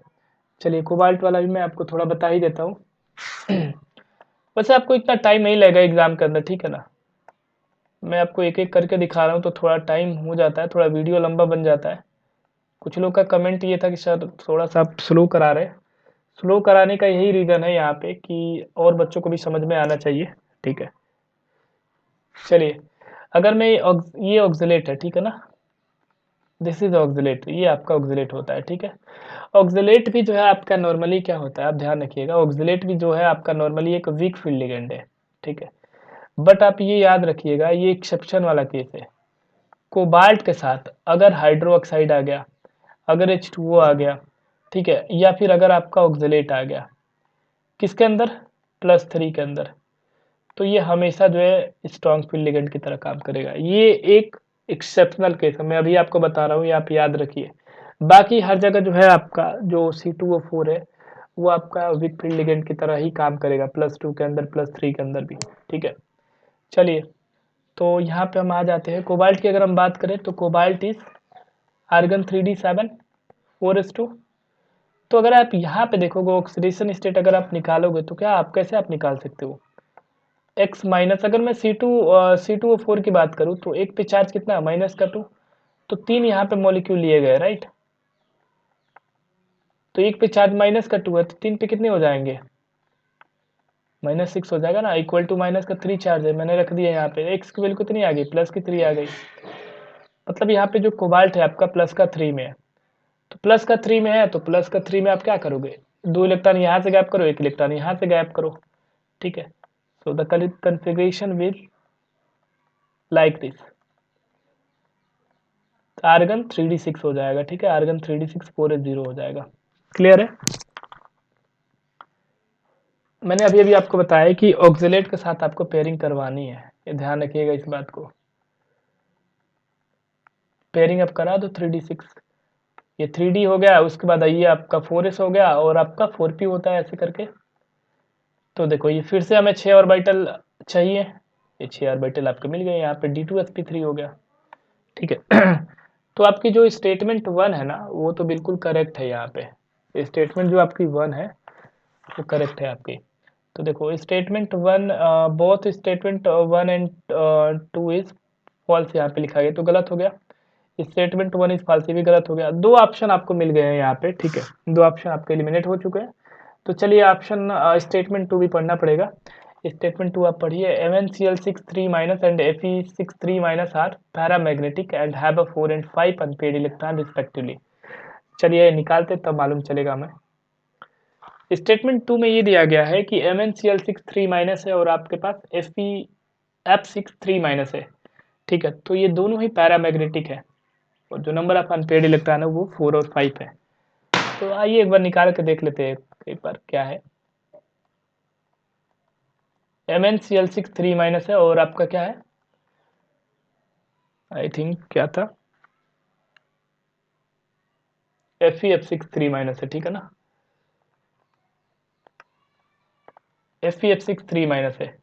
चलिए कोबाल्ट वाला भी मैं आपको थोड़ा बता ही देता हूँ। वैसे आपको इतना टाइम नहीं लगेगा एग्जाम के अंदर, ठीक है ना। मैं आपको एक एक करके दिखा रहा हूँ तो थोड़ा टाइम हो जाता है, थोड़ा वीडियो लंबा बन जाता है। कुछ लोग का कमेंट ये था कि सर थोड़ा सा आप स्लो करा रहे हैं, स्लो कराने का यही रीज़न है यहाँ पे कि और बच्चों को भी समझ में आना चाहिए, ठीक है। चलिए, अगर मैं ये ऑक्सिलेट है, ठीक है ना, दिस इज ऑक्सिलेट, ये आपका ऑक्सिलेट होता है, ठीक है। ऑक्सिलेट भी जो है आपका नॉर्मली क्या होता है, आप ध्यान रखिएगा, ऑक्सिलेट भी जो है आपका नॉर्मली एक वीक फील्ड लिगेंड है, ठीक है। बट आप ये याद रखिएगा, ये एक्सेप्शन वाला केस है। कोबाल्ट के साथ अगर हाइड्रो ऑक्साइड आ गया, अगर H2O आ गया, ठीक है, या फिर अगर आपका ऑक्सिलेट आ गया किसके अंदर, +3 के अंदर, तो ये हमेशा जो है स्ट्रॉन्ग फील्ड लिगेंड की तरह काम करेगा। ये एक एक्सेप्शनल केस है, मैं अभी आपको बता रहा हूँ, ये आप याद रखिए। बाकी हर जगह जो है आपका जो C2O4 है वो आपका वीक फील्ड लिगेंड की तरह ही काम करेगा, +2 के अंदर +3 के अंदर भी, ठीक है। चलिए, तो यहाँ पे हम आ जाते हैं कोबाल्ट की। अगर हम बात करें तो cobalt is argon 3d7 4s2। तो अगर आप यहाँ पे देखोगे ऑक्सीडेशन स्टेट अगर आप निकालोगे तो क्या आप कैसे आप निकाल सकते हो, x माइनस, अगर मैं C2O4 की बात करूँ तो एक पे चार्ज कितना है -2, तो 3 यहाँ पे मॉलिक्यूल लिए गए, राइट। तो एक पे चार्ज -2 है तो 3 पे कितने हो जाएंगे, -6 हो जाएगा ना, इक्वल टू -3 चार्ज है, मैंने रख दिया यहाँ पे, x की वैल्यू कितनी आ गई, +3 आ गई। मतलब यहाँ पे जो कोबाल्ट है आपका +3 में है, तो +3 में है तो +3 में आप क्या करोगे, 2 इलेक्ट्रॉन यहाँ से गैप करो, 1 इलेक्ट्रॉन यहाँ से गैप करो, ठीक है। So the configuration will like this, argon 3d6 हो जाएगा, ठीक है, आर्गन 3d6 4s0 हो जाएगा। क्लियर है। मैंने अभी अभी आपको बताया कि ऑक्सिलेट के साथ आपको पेयरिंग करवानी है, ये ध्यान रखिएगा इस बात को। पेयरिंग अब करा दो 3d6, ये 3d हो गया, उसके बाद आइए आपका 4s हो गया और आपका 4p होता है ऐसे करके। तो देखो ये फिर से हमें 6 ऑर्बिटल चाहिए, ये 6 ऑर्बिटल आपके मिल गए, यहाँ पे D2sp3 हो गया, ठीक है। तो आपकी जो स्टेटमेंट 1 है ना वो तो बिल्कुल करेक्ट है, यहाँ पे स्टेटमेंट जो आपकी 1 है वो करेक्ट है आपकी। तो देखो statement 1, both statement 1 and 2 is false यहाँ पे लिखा गया तो गलत हो गया, स्टेटमेंट 1 इज फॉल्स भी गलत हो गया। 2 ऑप्शन आपको मिल गए हैं यहाँ पे, ठीक है, 2 ऑप्शन आपके एलिमिनेट हो चुके हैं। तो चलिए ऑप्शन स्टेटमेंट 2 भी पढ़ना पड़ेगा। स्टेटमेंट 2 आप पढ़िए, MnCl6 3- and Fe6 3- are paramagnetic and have a 4 and 5 unpaired electron respectively. चलिए निकालते तब मालूम चलेगा हमें। स्टेटमेंट 2 में ये दिया गया है कि MnCl6 3- है और आपके पास Fe6 3- है, ठीक है, तो ये दोनों ही पैरामैग्नेटिक है और जो नंबर ऑफ अनपेड इलेक्ट्रॉन है वो 4 और 5 है। तो आइए एक बार निकाल के देख लेते हैं एक बार क्या है। MnCl6 3- है और आपका क्या है, आई थिंक क्या था, FeF6 3- है, ठीक है ना, FeF6 3- है।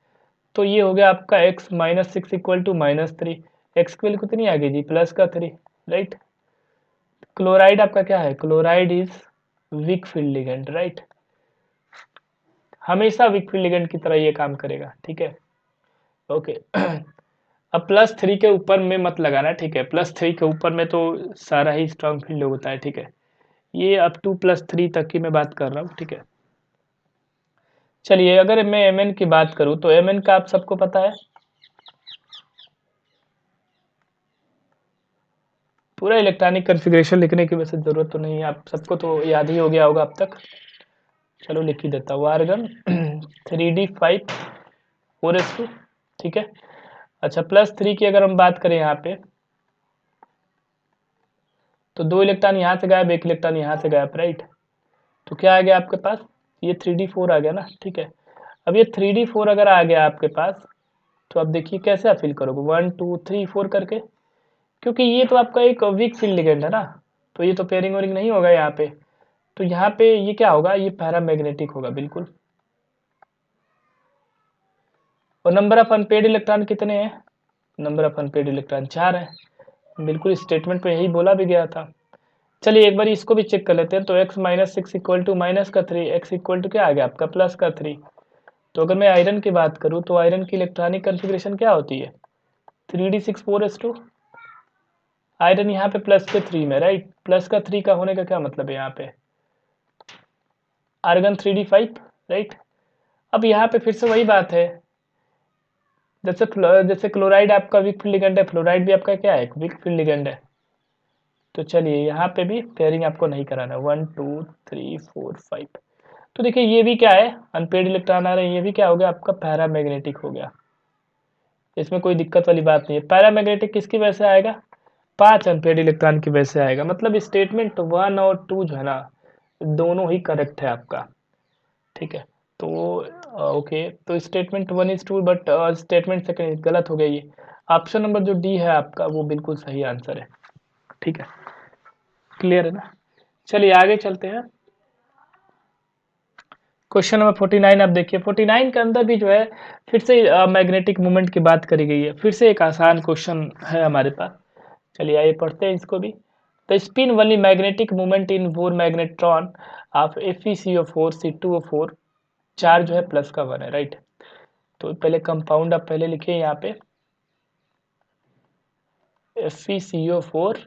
तो ये हो गया आपका x -6 इक्वल टू -3, एक्स की वैल्यू कितनी आ गई जी, +3, राइट। क्लोराइड आपका क्या है, chloride is weak field ligand, right. हमेशा वीक फील्ड लिगेंड की तरह ये काम करेगा, ठीक है, ओके। अब +3 के ऊपर में मत लगाना, ठीक है, +3 के ऊपर में तो सारा ही स्ट्रॉन्ग फील्ड होता है, ठीक है। ये अप टू +3 तक की मैं बात कर रहा हूँ, ठीक है। चलिए अगर मैं Mn की बात करूँ तो Mn का आप सबको पता है, पूरा इलेक्ट्रॉनिक कॉन्फ़िगरेशन लिखने की वैसे ज़रूरत तो नहीं है, आप सबको तो याद ही हो गया होगा अब तक। चलो लिख ही देता हूँ, आर्गन 3d5 4s2, ठीक है। अच्छा +3 की अगर हम बात करें यहाँ पे, तो 2 इलेक्ट्रॉन यहाँ से गायब, 1 इलेक्ट्रॉन यहाँ से गायब, राइट। तो क्या आ गया आपके पास, ये 3d4 आ गया ना, ठीक है। अब ये 3d4 अगर आ गया आपके पास, तो अब देखिए कैसे आप फिल करोगे 1 2 3 4 करके, क्योंकि ये तो आपका एक वीक फील्ड लिगेंड है ना, तो ये तो पेयरिंग वेयरिंग नहीं होगा यहाँ पे। तो यहाँ पे ये क्या होगा, ये पैरामैग्नेटिक होगा बिल्कुल। और नंबर ऑफ अनपेड इलेक्ट्रॉन कितने हैं, नंबर ऑफ अनपेड इलेक्ट्रॉन 4 है, बिल्कुल स्टेटमेंट पे यही बोला भी गया था। चलिए एक बार इसको भी चेक कर लेते हैं। तो x - 6 equal to -3, x equal to क्या आ गया आपका +3। तो अगर मैं आयरन की बात करूं तो आयरन की इलेक्ट्रॉनिक कॉन्फ़िगरेशन क्या होती है, 3d6 4s2। आयरन यहाँ पे +3 में, राइट, +3 का होने का क्या मतलब है यहाँ पे, आर्गन 3d5, राइट। अब यहाँ पे फिर से वही बात है, जैसे क्लोराइड आपका वीक फील्ड लिगेंड है, फ्लोराइड भी आपका क्या है, वीक फील्ड लिगेंड है। तो चलिए यहाँ पे भी पेयरिंग आपको नहीं कराना, 1 2 3 4 5। तो देखिए ये भी क्या है, अनपेड इलेक्ट्रॉन आ रहे हैं, ये भी क्या हो गया आपका पैरामैग्नेटिक हो गया। इसमें कोई दिक्कत वाली बात नहीं है। पैरामैग्नेटिक किसकी वजह से आएगा, 5 अनपेड इलेक्ट्रॉन की वजह से आएगा। मतलब स्टेटमेंट 1 और 2 जो है ना, दोनों ही करेक्ट है आपका, ठीक है। तो ओके, तो statement 1 is true but statement second गलत हो गया। ये ऑप्शन नंबर जो डी है आपका वो बिल्कुल सही आंसर है, ठीक है, क्लियर है ना। चलिए आगे चलते हैं। क्वेश्चन नंबर 49 आप देखिए, 49 के अंदर भी जो है फिर से मैग्नेटिक मोमेंट की बात करी गई है। फिर से एक आसान क्वेश्चन है हमारे पास, चलिए आइए पढ़ते हैं इसको भी। The spin only magnetic moment in 4 magnetron of FeCO4 C2O4 charge जो है प्लस का 1 है, राइट। तो पहले कंपाउंड आप पहले लिखिए यहाँ पे, FeCO4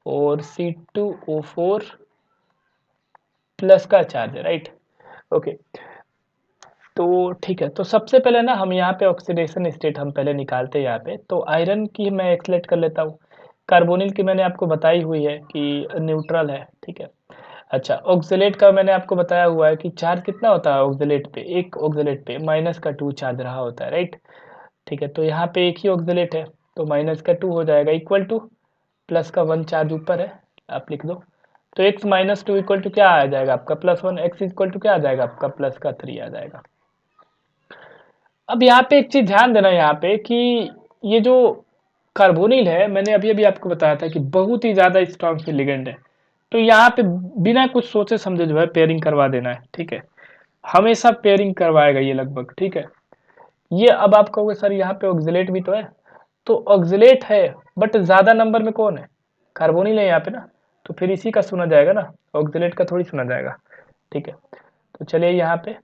और C2O4 प्लस का चार्ज है, राइट, ओके। तो ठीक है, तो सबसे पहले ना हम यहाँ पे ऑक्सीडेशन स्टेट हम पहले निकालते हैं यहाँ पे। तो आयरन की मैं एक्सलेट कर लेता हूँ, कार्बोनिल की मैंने आपको बताई हुई है कि न्यूट्रल है, ठीक है। अच्छा ऑक्सीलेट का मैंने आपको बताया हुआ है कि चार्ज कितना होता है ऑक्सीलेट पे, एक ऑक्सीलेट पे -2 चार्ज रहा होता है, राइट। ठीक है, तो यहाँ पे एक ही ऑक्सीलेट है तो -2 हो जाएगा, इक्वल टू +1 चार्ज ऊपर है, आप लिख दो। तो x - 2 इक्वल टू क्या आ जाएगा आपका +1, x इक्वल टू क्या आ जाएगा आपका +3 आ जाएगा। अब यहाँ पे एक चीज ध्यान देना यहाँ पे कि ये जो कार्बोनिल है, मैंने अभी अभी आपको बताया था कि बहुत ही ज्यादा स्ट्रॉन्ग लिगेंड है। तो यहाँ पे बिना कुछ सोचे समझे जो है पेयरिंग करवा देना है, ठीक है, हमेशा पेयरिंग करवाएगा ये लगभग, ठीक है। ये अब आप कहोगे सर यहाँ पे ऑक्सीलेट भी तो है, तो ऑक्सीलेट है बट ज्यादा नंबर में कौन है, कार्बोनिल है यहाँ पे ना, तो फिर इसी का सुना जाएगा ना, ऑक्सीलेट का थोड़ी सुना जाएगा, ठीक है। तो चलिए यहाँ पे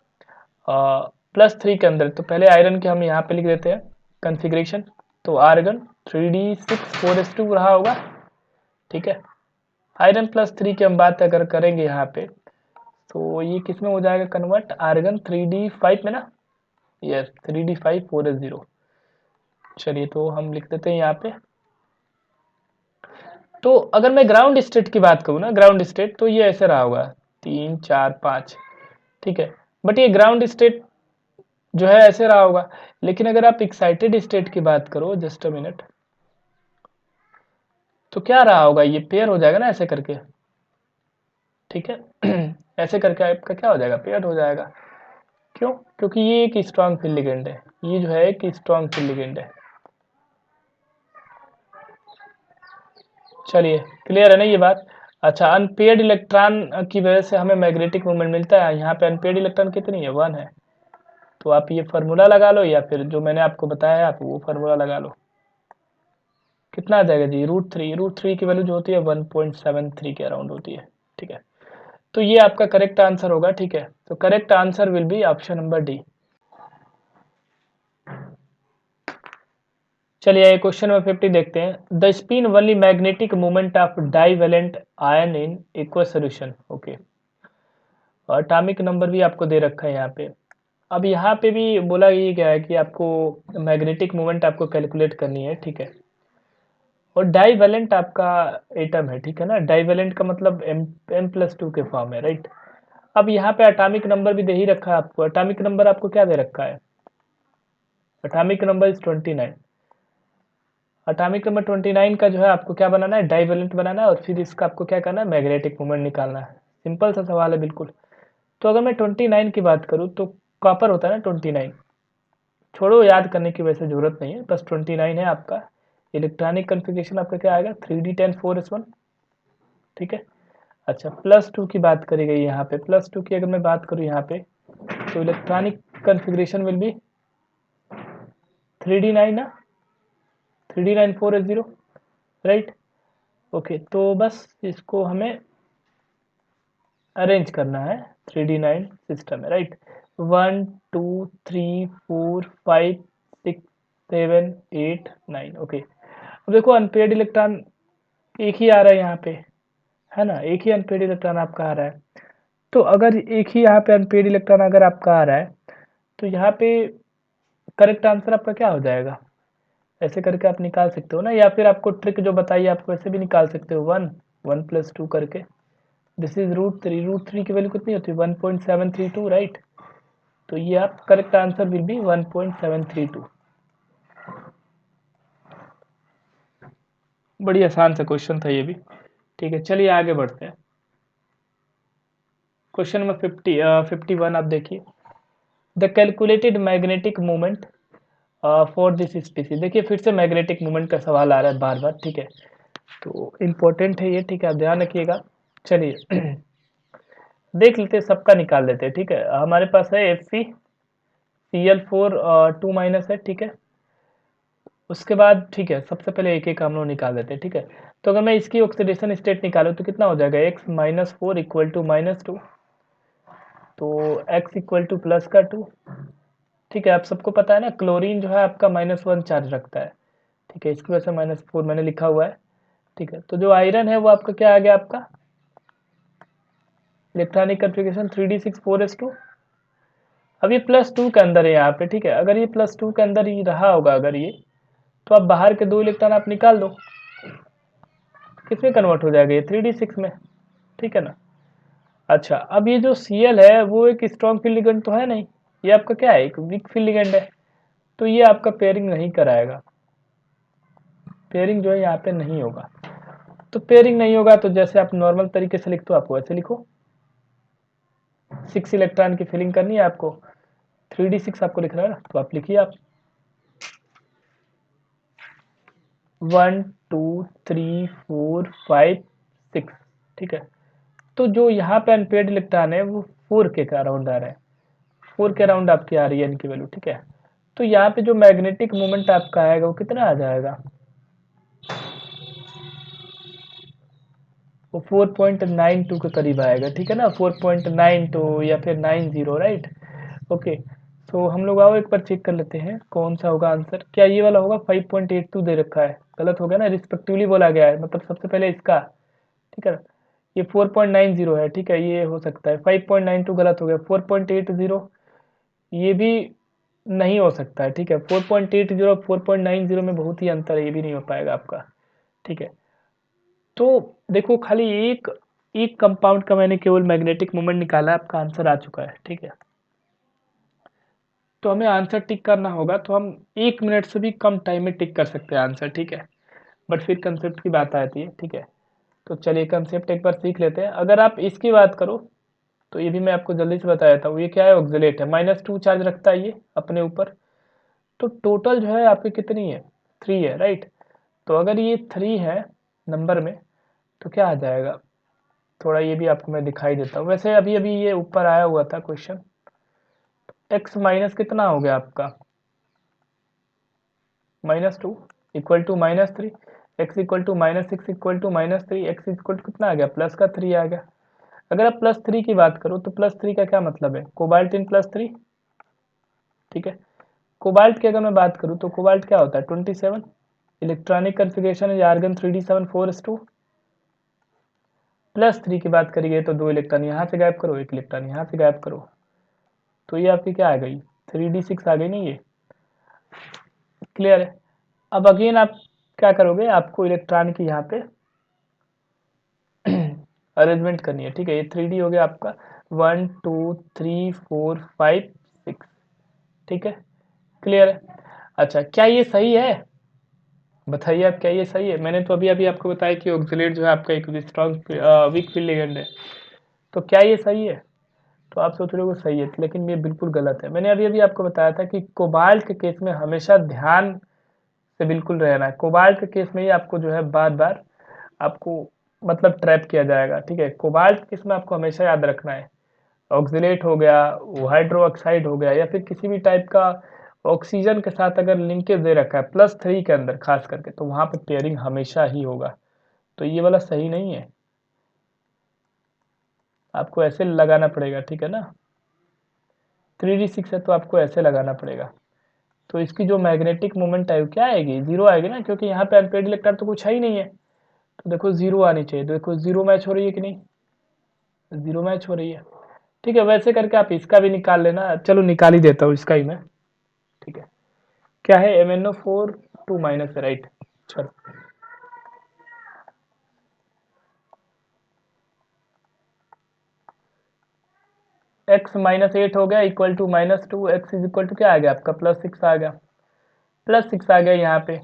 +3 के अंदर तो पहले आयरन के हम यहाँ पे लिख देते हैं कॉन्फ़िगरेशन। तो आर्गन 3d6 4s2 रहा होगा, ठीक है। आयरन +3 की हम बात अगर करेंगे यहाँ पे, तो ये किस में हो जाएगा कन्वर्ट, आर्गन 3d5 में ना, यस 3d5 4s0। चलिए तो हम लिख देते हैं यहाँ पे। तो अगर मैं ग्राउंड स्टेट की बात करूँ ना, ग्राउंड स्टेट, तो ये ऐसे रहा होगा 3 4 5, ठीक है। बट ये ग्राउंड स्टेट जो है ऐसे रहा होगा, लेकिन अगर आप एक्साइटेड स्टेट की बात करो, जस्ट अ मिनट, तो क्या रहा होगा, ये पेयर हो जाएगा ना ऐसे करके, ठीक है। ऐसे करके आपका क्या हो जाएगा, पेयर हो जाएगा। क्यों, क्योंकि ये एक स्ट्रॉन्ग फील्ड लिगेंड है, ये जो है एक स्ट्रॉन्ग फील्ड लिगेंड है। चलिए क्लियर है ना ये बात। अच्छा अनपेड इलेक्ट्रॉन की वजह से हमें मैग्नेटिक मोमेंट मिलता है, यहाँ पे अनपेड इलेक्ट्रॉन कितनी है, 1 है। तो आप ये फार्मूला लगा लो या फिर जो मैंने आपको बताया है आप वो फार्मूला लगा लो, कितना आ जाएगा जी, √3 की वैल्यू जो होती है 1.73 के अराउंड होती है, ठीक है। तो ये आपका करेक्ट आंसर होगा, ठीक है। तो correct answer will be option number D. चलिए क्वेश्चन नंबर 50 देखते हैं। The spin only magnetic moment of divalent ion in aqueous solution, okay. और एटॉमिक नंबर भी आपको दे रखा है यहाँ पे। अब यहाँ पे भी बोला ये गया है कि आपको मैग्नेटिक मोमेंट आपको कैलकुलेट करनी है, ठीक है। और डाइवेलेंट आपका एटम है, ठीक है ना। डाइवेलेंट का मतलब M+2 के फॉर्म है, राइट। अब यहाँ पे एटॉमिक नंबर भी दे ही रखा है आपको। एटॉमिक नंबर आपको क्या दे रखा है? Atomic number is 29। Atomic number 29 का जो है आपको क्या बनाना है? डाइवेलेंट बनाना है, और फिर इसका आपको क्या करना है? मैग्नेटिक मोमेंट निकालना है। सिंपल सा सवाल है बिल्कुल। तो अगर मैं 29 की बात करूँ तो कॉपर होता है ना 29। छोड़ो, याद करने की वैसे जरूरत नहीं है, बस 29 है आपका। इलेक्ट्रॉनिक कन्फिग्रेशन आपका क्या आएगा? 3d10 4s1, ठीक है। अच्छा, +2 की बात करी गई यहाँ पे। +2 की अगर मैं बात करूँ यहाँ पे, तो electronic configuration will be 3d9 ना, 3d9 4s0, राइट। ओके, तो बस इसको हमें अरेंज करना है। 3d9 सिस्टम है, राइट। 1 2 3 4 5 6 7 8 9, ओके। अब देखो अनपेड इलेक्ट्रॉन एक ही आ रहा है यहाँ पे, है ना। एक ही अनपेड इलेक्ट्रॉन आपका आ रहा है। तो अगर एक ही यहाँ पे अनपेड इलेक्ट्रॉन अगर आपका आ रहा है, तो यहाँ पे करेक्ट आंसर आपका क्या हो जाएगा? ऐसे करके आप निकाल सकते हो ना, या फिर आपको ट्रिक जो बताइए आप वैसे भी निकाल सकते हो। 1 + 2 करके। दिस इज √3 की वैल्यू कितनी होती है? 1.732, राइट। तो ये आप करेक्ट आंसर विल बी 1.732। बड़ी आसान सा क्वेश्चन था ये भी, ठीक है। चलिए आगे बढ़ते हैं। क्वेश्चन नंबर 51 आप देखिए। The calculated magnetic moment for this species. देखिए फिर से मैग्नेटिक मोमेंट का सवाल आ रहा है बार बार, ठीक है। तो इम्पोर्टेंट है ये, ठीक है, आप ध्यान रखिएगा। चलिए देख लेते हैं, सबका निकाल लेते हैं, ठीक है। हमारे पास है FeCl4 2- है, ठीक है। उसके बाद ठीक है, सबसे पहले एक एक हम लोग निकाल देते हैं, ठीक है। तो अगर मैं इसकी ऑक्सीडेशन स्टेट निकालूं तो कितना हो जाएगा? x-4 इक्वल टू -2, तो x इक्वल टू +2, ठीक है। आप सबको पता है ना, क्लोरीन जो है आपका -1 चार्ज रखता है, ठीक है। इसकी वजह से -4 मैंने लिखा हुआ है, ठीक है। तो जो आयरन है वो आपका क्या आ गया? आपका इलेक्ट्रॉनिक कन्फिग्रेशन 3d6 4s2। अब ये +2 के अंदर है यहाँ पे, ठीक है। अगर ये +2 के अंदर ही रहा होगा अगर ये, तो आप बाहर के 2 इलेक्ट्रॉन आप निकाल दो, किसमें कन्वर्ट हो जाएगा? ये 3d6 में, ठीक है ना। अच्छा, अब ये जो Cl है वो एक स्ट्रॉन्ग फील्ड लिगेंड तो है नहीं, ये आपका क्या है? एक वीक फील्ड लिगेंड है। तो ये आपका पेयरिंग नहीं कराएगा, पेयरिंग जो है यहाँ पे नहीं होगा। तो पेयरिंग नहीं होगा तो जैसे आप नॉर्मल तरीके से लिखते हो आप वैसे लिखो। 6 इलेक्ट्रॉन की फिलिंग करनी है आपको, 3d6 आपको लिखना है ना, तो आप लिखिए आप 1 2 3 4 5 6, ठीक है। तो जो यहाँ पे अनपेड इलेक्ट्रॉन है वो 4k के अराउंड आ रहा है, 4 के अराउंड आपकी आ रही है इनकी वैल्यू, ठीक है। तो यहाँ पे जो मैग्नेटिक मोमेंट आपका आएगा वो कितना आ जाएगा? वो 4.92 के करीब आएगा, ठीक है ना। 4.92 या फिर 90, राइट। ओके, तो हम लोग आओ एक बार चेक कर लेते हैं कौन सा होगा आंसर। क्या ये वाला होगा? 5.82 दे रखा है, गलत हो गया ना, रिस्पेक्टिवली बोला गया है, मतलब सबसे पहले इसका, ठीक है ना। ये 4.90 है, ठीक है, ये हो सकता है। 5.92 गलत हो गया। 4.80 ये भी नहीं हो सकता है, ठीक है। 4.80 4.90 में बहुत ही अंतर है, ये भी नहीं हो पाएगा आपका, ठीक है। तो देखो खाली एक एक कंपाउंड का मैंने केवल मैग्नेटिक मोमेंट निकाला, आपका आंसर आ चुका है, ठीक है। तो हमें आंसर टिक करना होगा, तो हम 1 मिनट से भी कम टाइम में टिक कर सकते हैं आंसर, ठीक है। बट फिर कंसेप्ट की बात आती है, ठीक है। तो चलिए कंसेप्ट एक बार सीख लेते हैं। अगर आप इसकी बात करो तो ये भी मैं आपको जल्दी से बता देता हूँ। ये क्या है? ऑक्सिलेट है, -2 चार्ज रखता है ये अपने ऊपर। तो टोटल जो है आपकी कितनी है? 3 है, राइट। तो अगर ये 3 है नंबर में, तो क्या आ जाएगा? थोड़ा ये भी आपको मैं दिखाई देता हूँ। वैसे अभी अभी ये ऊपर आया हुआ था क्वेश्चन। x माइनस कितना हो गया आपका? -2 equal to -3। x equal to -6 equal to -3, x equal to कितना आ गया, प्लस का 3 आ गया। अगर आप +3 की बात करो तो +3 का क्या मतलब है, कोबाल्ट इन +3, ठीक है। कोबाल्ट की अगर मैं बात करूँ तो कोबाल्ट क्या होता है, 27। Electronic configuration is argon 3d7 4s2। +3 की बात करी गई तो 2 इलेक्ट्रॉन यहाँ से गायब करो, 1 इलेक्ट्रॉन यहाँ से गायब करो, तो ये आपकी क्या आ गई, 3d6 आ गई नहीं ये, क्लियर है। अब अगेन आप क्या करोगे, आपको इलेक्ट्रॉन की यहाँ पे अरेंजमेंट करनी है, ठीक है। ये 3D हो गया आपका 1 2 3 4 5 6, ठीक है, क्लियर है। अच्छा, क्या ये सही है, बताइए आप, क्या ये सही है। मैंने तो अभी अभी आपको बताया कि ऑक्सिलेट जो है आपका एक स्ट्रॉन्ग वीक फील्ड लिगेंड है, तो क्या ये सही है, तो आप सोच रहे हो सही है, लेकिन ये बिल्कुल गलत है। मैंने अभी अभी आपको बताया था कि कोबाल्ट के केस में हमेशा ध्यान से बिल्कुल रहना है। कोबाल्ट के केस में ही आपको जो है बार बार आपको मतलब ट्रैप किया जाएगा, ठीक है। कोबाल्ट के केस में आपको हमेशा याद रखना है, ऑक्सिलेट हो गया, हाइड्रो ऑक्साइड हो गया, या फिर किसी भी टाइप का ऑक्सीजन के साथ अगर लिंकेज दे रखा है +3 के अंदर खास करके, तो वहां पे पेयरिंग हमेशा ही होगा। तो ये वाला सही नहीं है, आपको ऐसे लगाना पड़ेगा, ठीक है ना। 3d6 है तो आपको ऐसे लगाना पड़ेगा। तो इसकी जो मैग्नेटिक मोमेंट है वो क्या आएगी, 0 आएगी ना, क्योंकि यहाँ पे अनपेड इलेक्ट्रॉन तो कुछ है ही नहीं है। तो देखो 0 आनी चाहिए, तो देखो 0 मैच हो रही है कि नहीं, 0 मैच हो रही है, ठीक है। वैसे करके आप इसका भी निकाल लेना, चलो निकाल ही देता हूँ इसका ही मैं, ठीक है। क्या है, MnO4 2 माइनस है, राइट। चलो x-8 हो गया equal to -2, x is equal to क्या आ गया आपका, +6 आ गया, +6 आ गया यहाँ पे,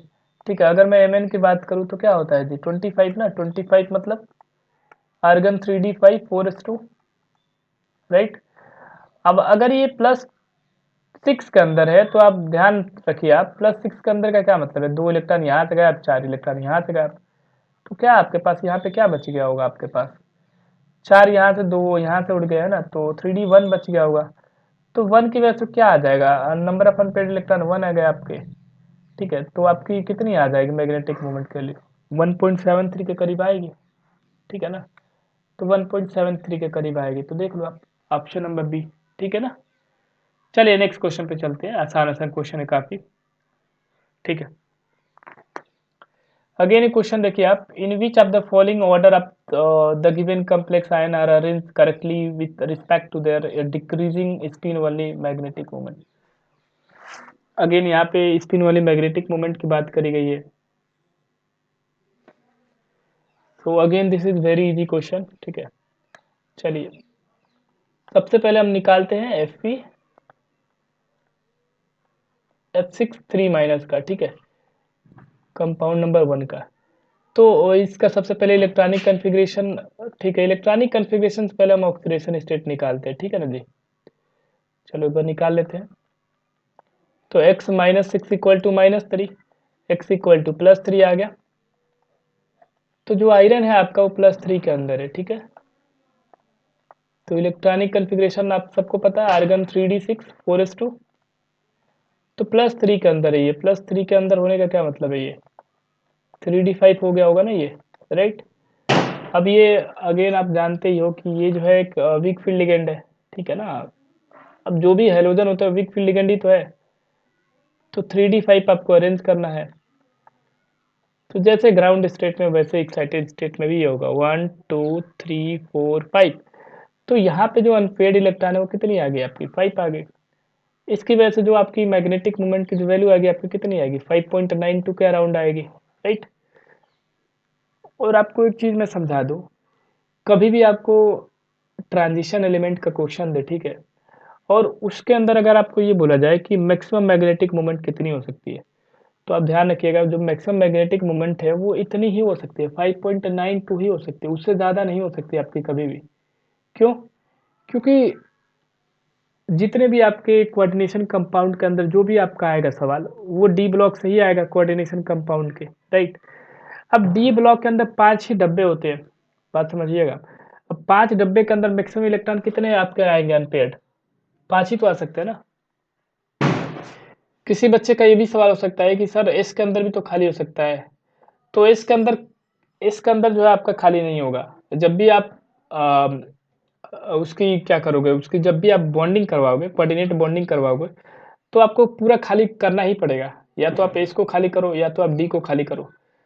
ठीक है। अगर मैं Mn की बात करूँ तो क्या होता है जी, 25 ना, 25 मतलब आर्गन 3d5 4s2, राइट। अब अगर ये +6 के अंदर है तो आप ध्यान रखिए, आप +6 के अंदर का क्या मतलब है, 2 इलेक्ट्रॉन यहाँ से गायब, 4 इलेक्ट्रॉन यहाँ से गायब, तो क्या आपके पास यहाँ पे क्या बच गया होगा, आपके पास 4 यहाँ से, 2 यहाँ से उड़ गया है ना, तो 3d1 बच गया होगा। तो 1 की वजह से क्या आ जाएगा, नंबर ऑफ अनपेड इलेक्ट्रॉन 1 आ गया आपके, ठीक है। तो आपकी कितनी आ जाएगी मैग्नेटिक मोमेंट के लिए, 1.73 के करीब आएगी, ठीक है ना। तो 1.73 के करीब आएगी, तो देख लो आप, ऑप्शन नंबर बी, ठीक है ना। चलिए नेक्स्ट क्वेश्चन पे चलते हैं, आसान आसान क्वेश्चन है काफी, ठीक है। अगेन एक क्वेश्चन देखिए आप, in which of the following order of the given complex ion are arrange correctly with respect to their decreasing spin वाली मैग्नेटिक मोमेंट। अगेन यहाँ पे स्पिन वाली मैग्नेटिक मोमेंट की बात करी गई है। तो again this is very easy question, ठीक है। चलिए सबसे पहले हम निकालते हैं F6 3 माइनस का, ठीक है, कंपाउंड नंबर 1 का। तो इसका सबसे पहले इलेक्ट्रॉनिक कन्फिग्रेशन, ठीक है, इलेक्ट्रॉनिक कन्फिग्रेशन से पहले हम ऑक्सीडेशन स्टेट निकालते हैं, ठीक है ना जी। चलो एक बार निकाल लेते हैं। तो x-6 equal to -3, x equal to +3 आ गया। तो जो आयरन है आपका वो +3 के अंदर है, ठीक है। तो इलेक्ट्रॉनिक कन्फिग्रेशन आप सबको पता है, आर्गन 3d6 4s2, तो +3 के अंदर है ये, +3 के अंदर होने का क्या मतलब है, ये 3d5 हो गया होगा ना ये, राइट। अब ये अगेन आप जानते ही हो कि ये जो है एक वीक फील्ड लिगेंड है, ठीक है ना। अब जो भी हेलोजन होता है वीक फील्ड लिगेंड ही तो है, तो 3d5 आपको अरेंज करना है। तो जैसे ग्राउंड स्टेट में वैसे एक्साइटेड स्टेट में भी ये होगा 1 2 3 4 5। तो यहाँ पे जो अनपेयर्ड इलेक्ट्रॉन है वो कितनी आ गई आपकी, 5 आ गई। इसकी वजह से जो आपकी मैग्नेटिक मोमेंट की जो वैल्यू आएगी आपकी कितनी आएगी, 5.92 के अराउंड आएगी, राइट। और आपको एक चीज़ मैं समझा दूँ, कभी भी आपको ट्रांजिशन एलिमेंट का क्वेश्चन दे, ठीक है, और उसके अंदर अगर आपको ये बोला जाए कि मैक्सिमम मैग्नेटिक मोमेंट कितनी हो सकती है, तो आप ध्यान रखिएगा जो मैक्सिमम मैग्नेटिक मोमेंट है वो इतनी ही हो सकती है, 5.92 ही हो सकती है, उससे ज़्यादा नहीं हो सकती आपकी कभी भी। क्यों, क्योंकि जितने भी आपके कोऑर्डिनेशन कंपाउंड के अंदर जो भी आपका आएगा सवाल, वो डी ब्लॉक से ही आएगा, कोऑर्डिनेशन कंपाउंड के, राइट। अब डी ब्लॉक के अंदर 5 ही डब्बे होते हैं, बात समझिएगा। अब 5 डब्बे के अंदर मैक्सिमम इलेक्ट्रॉन कितने आपके आएंगे अनपेयर्ड, 5 ही तो आ सकते हैं ना। किसी बच्चे का ये भी सवाल हो सकता है कि सर एस के अंदर भी तो खाली हो सकता है, तो इसके अंदर जो है आपका खाली नहीं होगा। जब भी आप उसकी क्या करोगे, उसकी जब भी आप बॉन्डिंग करवाओगे, कोऑर्डिनेट बॉन्डिंग करवाओगे, तो आपको पूरा खाली करना ही पड़ेगा। या तो आप एस को खाली करो या तो आप डी को खाली करो।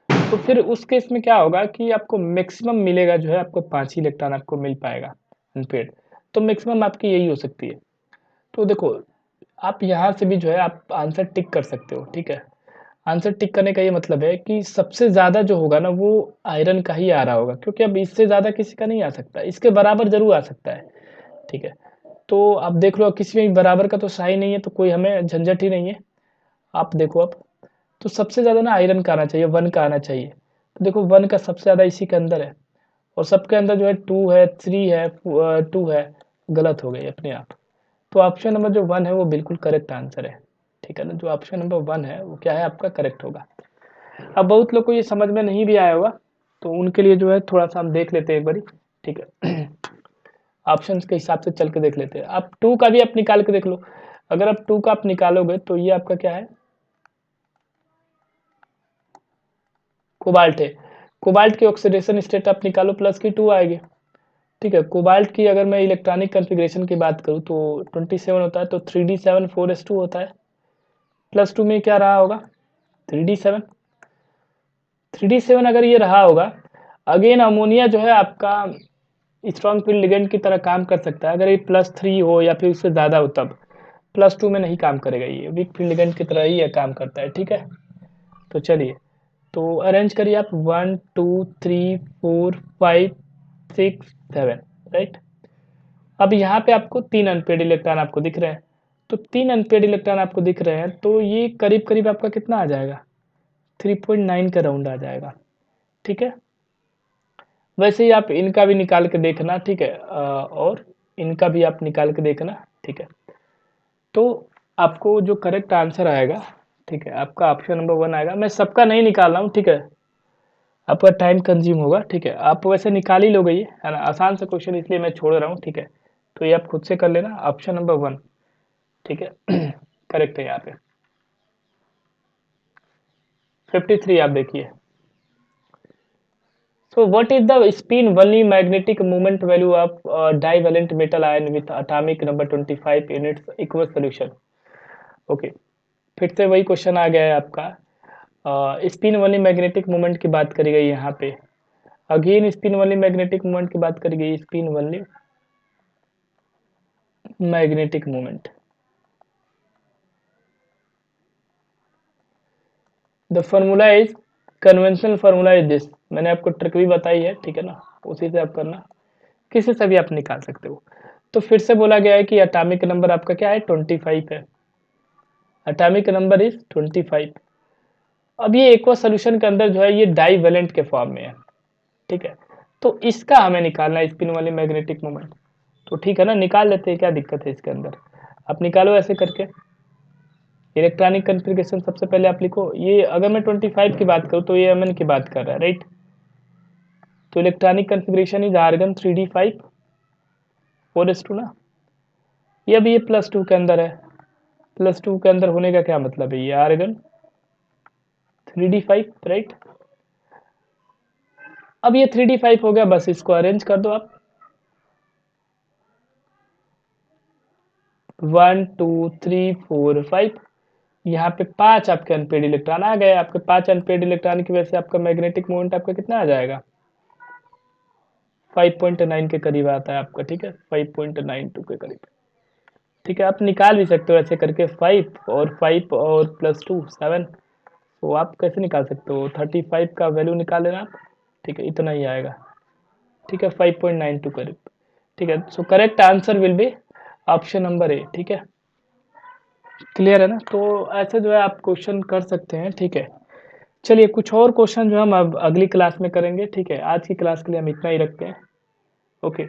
तो फिर उस केस में क्या होगा कि आपको मैक्सिमम मिलेगा, जो है आपको 5 ही इलेक्ट्रॉन आपको मिल पाएगा अनपेड। तो मैक्सिमम आपकी यही हो सकती है। तो देखो, आप यहाँ से भी जो है आप आंसर टिक कर सकते हो, ठीक है। आंसर टिक करने का ये मतलब है कि सबसे ज़्यादा जो होगा ना वो आयरन का ही आ रहा होगा, क्योंकि अब इससे ज़्यादा किसी का नहीं आ सकता, इसके बराबर ज़रूर आ सकता है, ठीक है। तो आप देख लो, किसी में भी बराबर का तो सही नहीं है, तो कोई हमें झंझट ही नहीं है। आप देखो अब, तो सबसे ज़्यादा ना आयरन का आना चाहिए, 1 का आना चाहिए। तो देखो 1 का सबसे ज़्यादा इसी के अंदर है, और सबके अंदर जो है 2 है, 3 है, 2 है, गलत हो गई अपने आप। तो ऑप्शन नंबर जो 1 है वो बिल्कुल करेक्ट आंसर है, ठीक है ना। जो ऑप्शन नंबर 1 है वो क्या है आपका, करेक्ट होगा। अब बहुत लोग को ये समझ में नहीं भी आया होगा, तो उनके लिए जो है थोड़ा सा हम देख लेते हैं एक बारी, ठीक है। ऑप्शंस के हिसाब से चल के देख लेते हैं। आप 2 का भी आप निकाल के देख लो। अगर आप 2 का आप निकालोगे तो ये आपका क्या है, कोबाल्ट है। कोबाल्ट की ऑक्सीडेशन स्टेट आप निकालो, प्लस की 2 आएगी, ठीक है। कोबाल्ट की अगर मैं इलेक्ट्रॉनिक कॉन्फ़िगरेशन की बात करूँ तो 27 होता है, तो 3d7 4s2 होता है। प्लस 2 में क्या रहा होगा, 3d7। 3d7 अगर ये रहा होगा, अगेन अमोनिया जो है आपका स्ट्रॉन्ग फील्ड लिगेंड की तरह काम कर सकता है। अगर ये +3 हो या फिर उससे ज़्यादा हो तब। +2 में नहीं काम करेगा, ये वीक फील्ड लिगेंड की तरह ही ये काम करता है, ठीक है। तो चलिए, तो अरेंज करिए आप 1 2 3 4 5 6 7, राइट। अब यहाँ पे आपको 3 अनपेड इलेक्ट्रॉन आपको दिख रहे हैं। तो 3 अनपेड इलेक्ट्रॉन आपको दिख रहे हैं, तो ये करीब करीब आपका कितना आ जाएगा, 3.9 का राउंड आ जाएगा, ठीक है। वैसे ही आप इनका भी निकाल के देखना, ठीक है, और इनका भी आप निकाल के देखना, ठीक है। तो आपको जो करेक्ट आंसर आएगा, ठीक है, आपका ऑप्शन नंबर 1 आएगा। मैं सबका नहीं निकाल रहा हूँ, ठीक है, आपका टाइम कंज्यूम होगा, ठीक है। आप वैसे निकाल ही लोगे, ये है ना, आसान सा क्वेश्चन, इसलिए मैं छोड़ रहा हूँ, ठीक है। तो ये आप खुद से कर लेना, ऑप्शन नंबर 1, ठीक है, करेक्ट है यहाँ पे। 53 आप देखिए। So what is the spin only magnetic moment value of divalent metal ion with atomic number 25 in its aqueous solution? Okay, फिर से वही क्वेश्चन आ गया है आपका। स्पिन वाली मैग्नेटिक मोमेंट की बात करी गई यहाँ पे। अगेन स्पिन वाली मैग्नेटिक मोमेंट की बात करी गई, स्पिन वाली magnetic moment. The formula is, conventional formula is this. मैंने आपको ट्रिक भी बताई है, ठीक है ना, उसी से आप करना, किसी से भी आप निकाल सकते हो। तो फिर से बोला गया है कि एटॉमिक नंबर आपका क्या है, 25 है। Atomic number is 25। अब ये एक्वा सोल्यूशन के अंदर जो है ये डाईवेलेंट के फॉर्म में है, ठीक है। तो इसका हमें निकालना है स्पिन वाली मैग्नेटिक मोमेंट। तो ठीक है ना, निकाल लेते हैं, क्या दिक्कत है इसके अंदर। आप निकालो ऐसे करके। इलेक्ट्रॉनिक कॉन्फ़िगरेशन सबसे पहले आप लिखो। ये अगर मैं 25 की बात करूँ तो ये Mn की बात कर रहा है, राइट। तो electronic configuration is argon 3d5 4s2 ना। ये अभी ये +2 के अंदर है। +2 के अंदर होने का क्या मतलब है, ये आर्गन 3d5, राइट। अब ये 3d5 हो गया, बस इसको अरेंज कर दो आप। 1 2 3 4 5, यहाँ पे 5 आपके अनपेड इलेक्ट्रॉन आ गए। आपके 5 अनपेड इलेक्ट्रॉन की वजह से आपका मैग्नेटिक मोमेंट आपका कितना आ जाएगा, 5.9 के करीब आता है आपका, ठीक है, 5.92 के करीब, ठीक है। आप निकाल भी सकते हो ऐसे करके, 5 और +2 7। तो आप कैसे निकाल सकते हो, 35 का वैल्यू निकाल लेना आप, ठीक है, इतना ही आएगा, ठीक है, 5.92 करीब, ठीक है। So correct answer will be option number A, ठीक है। क्लियर है ना। तो ऐसे जो है आप क्वेश्चन कर सकते हैं, ठीक है। चलिए, कुछ और क्वेश्चन जो हम अब अगली क्लास में करेंगे, ठीक है। आज की क्लास के लिए हम इतना ही रखते हैं, ओके।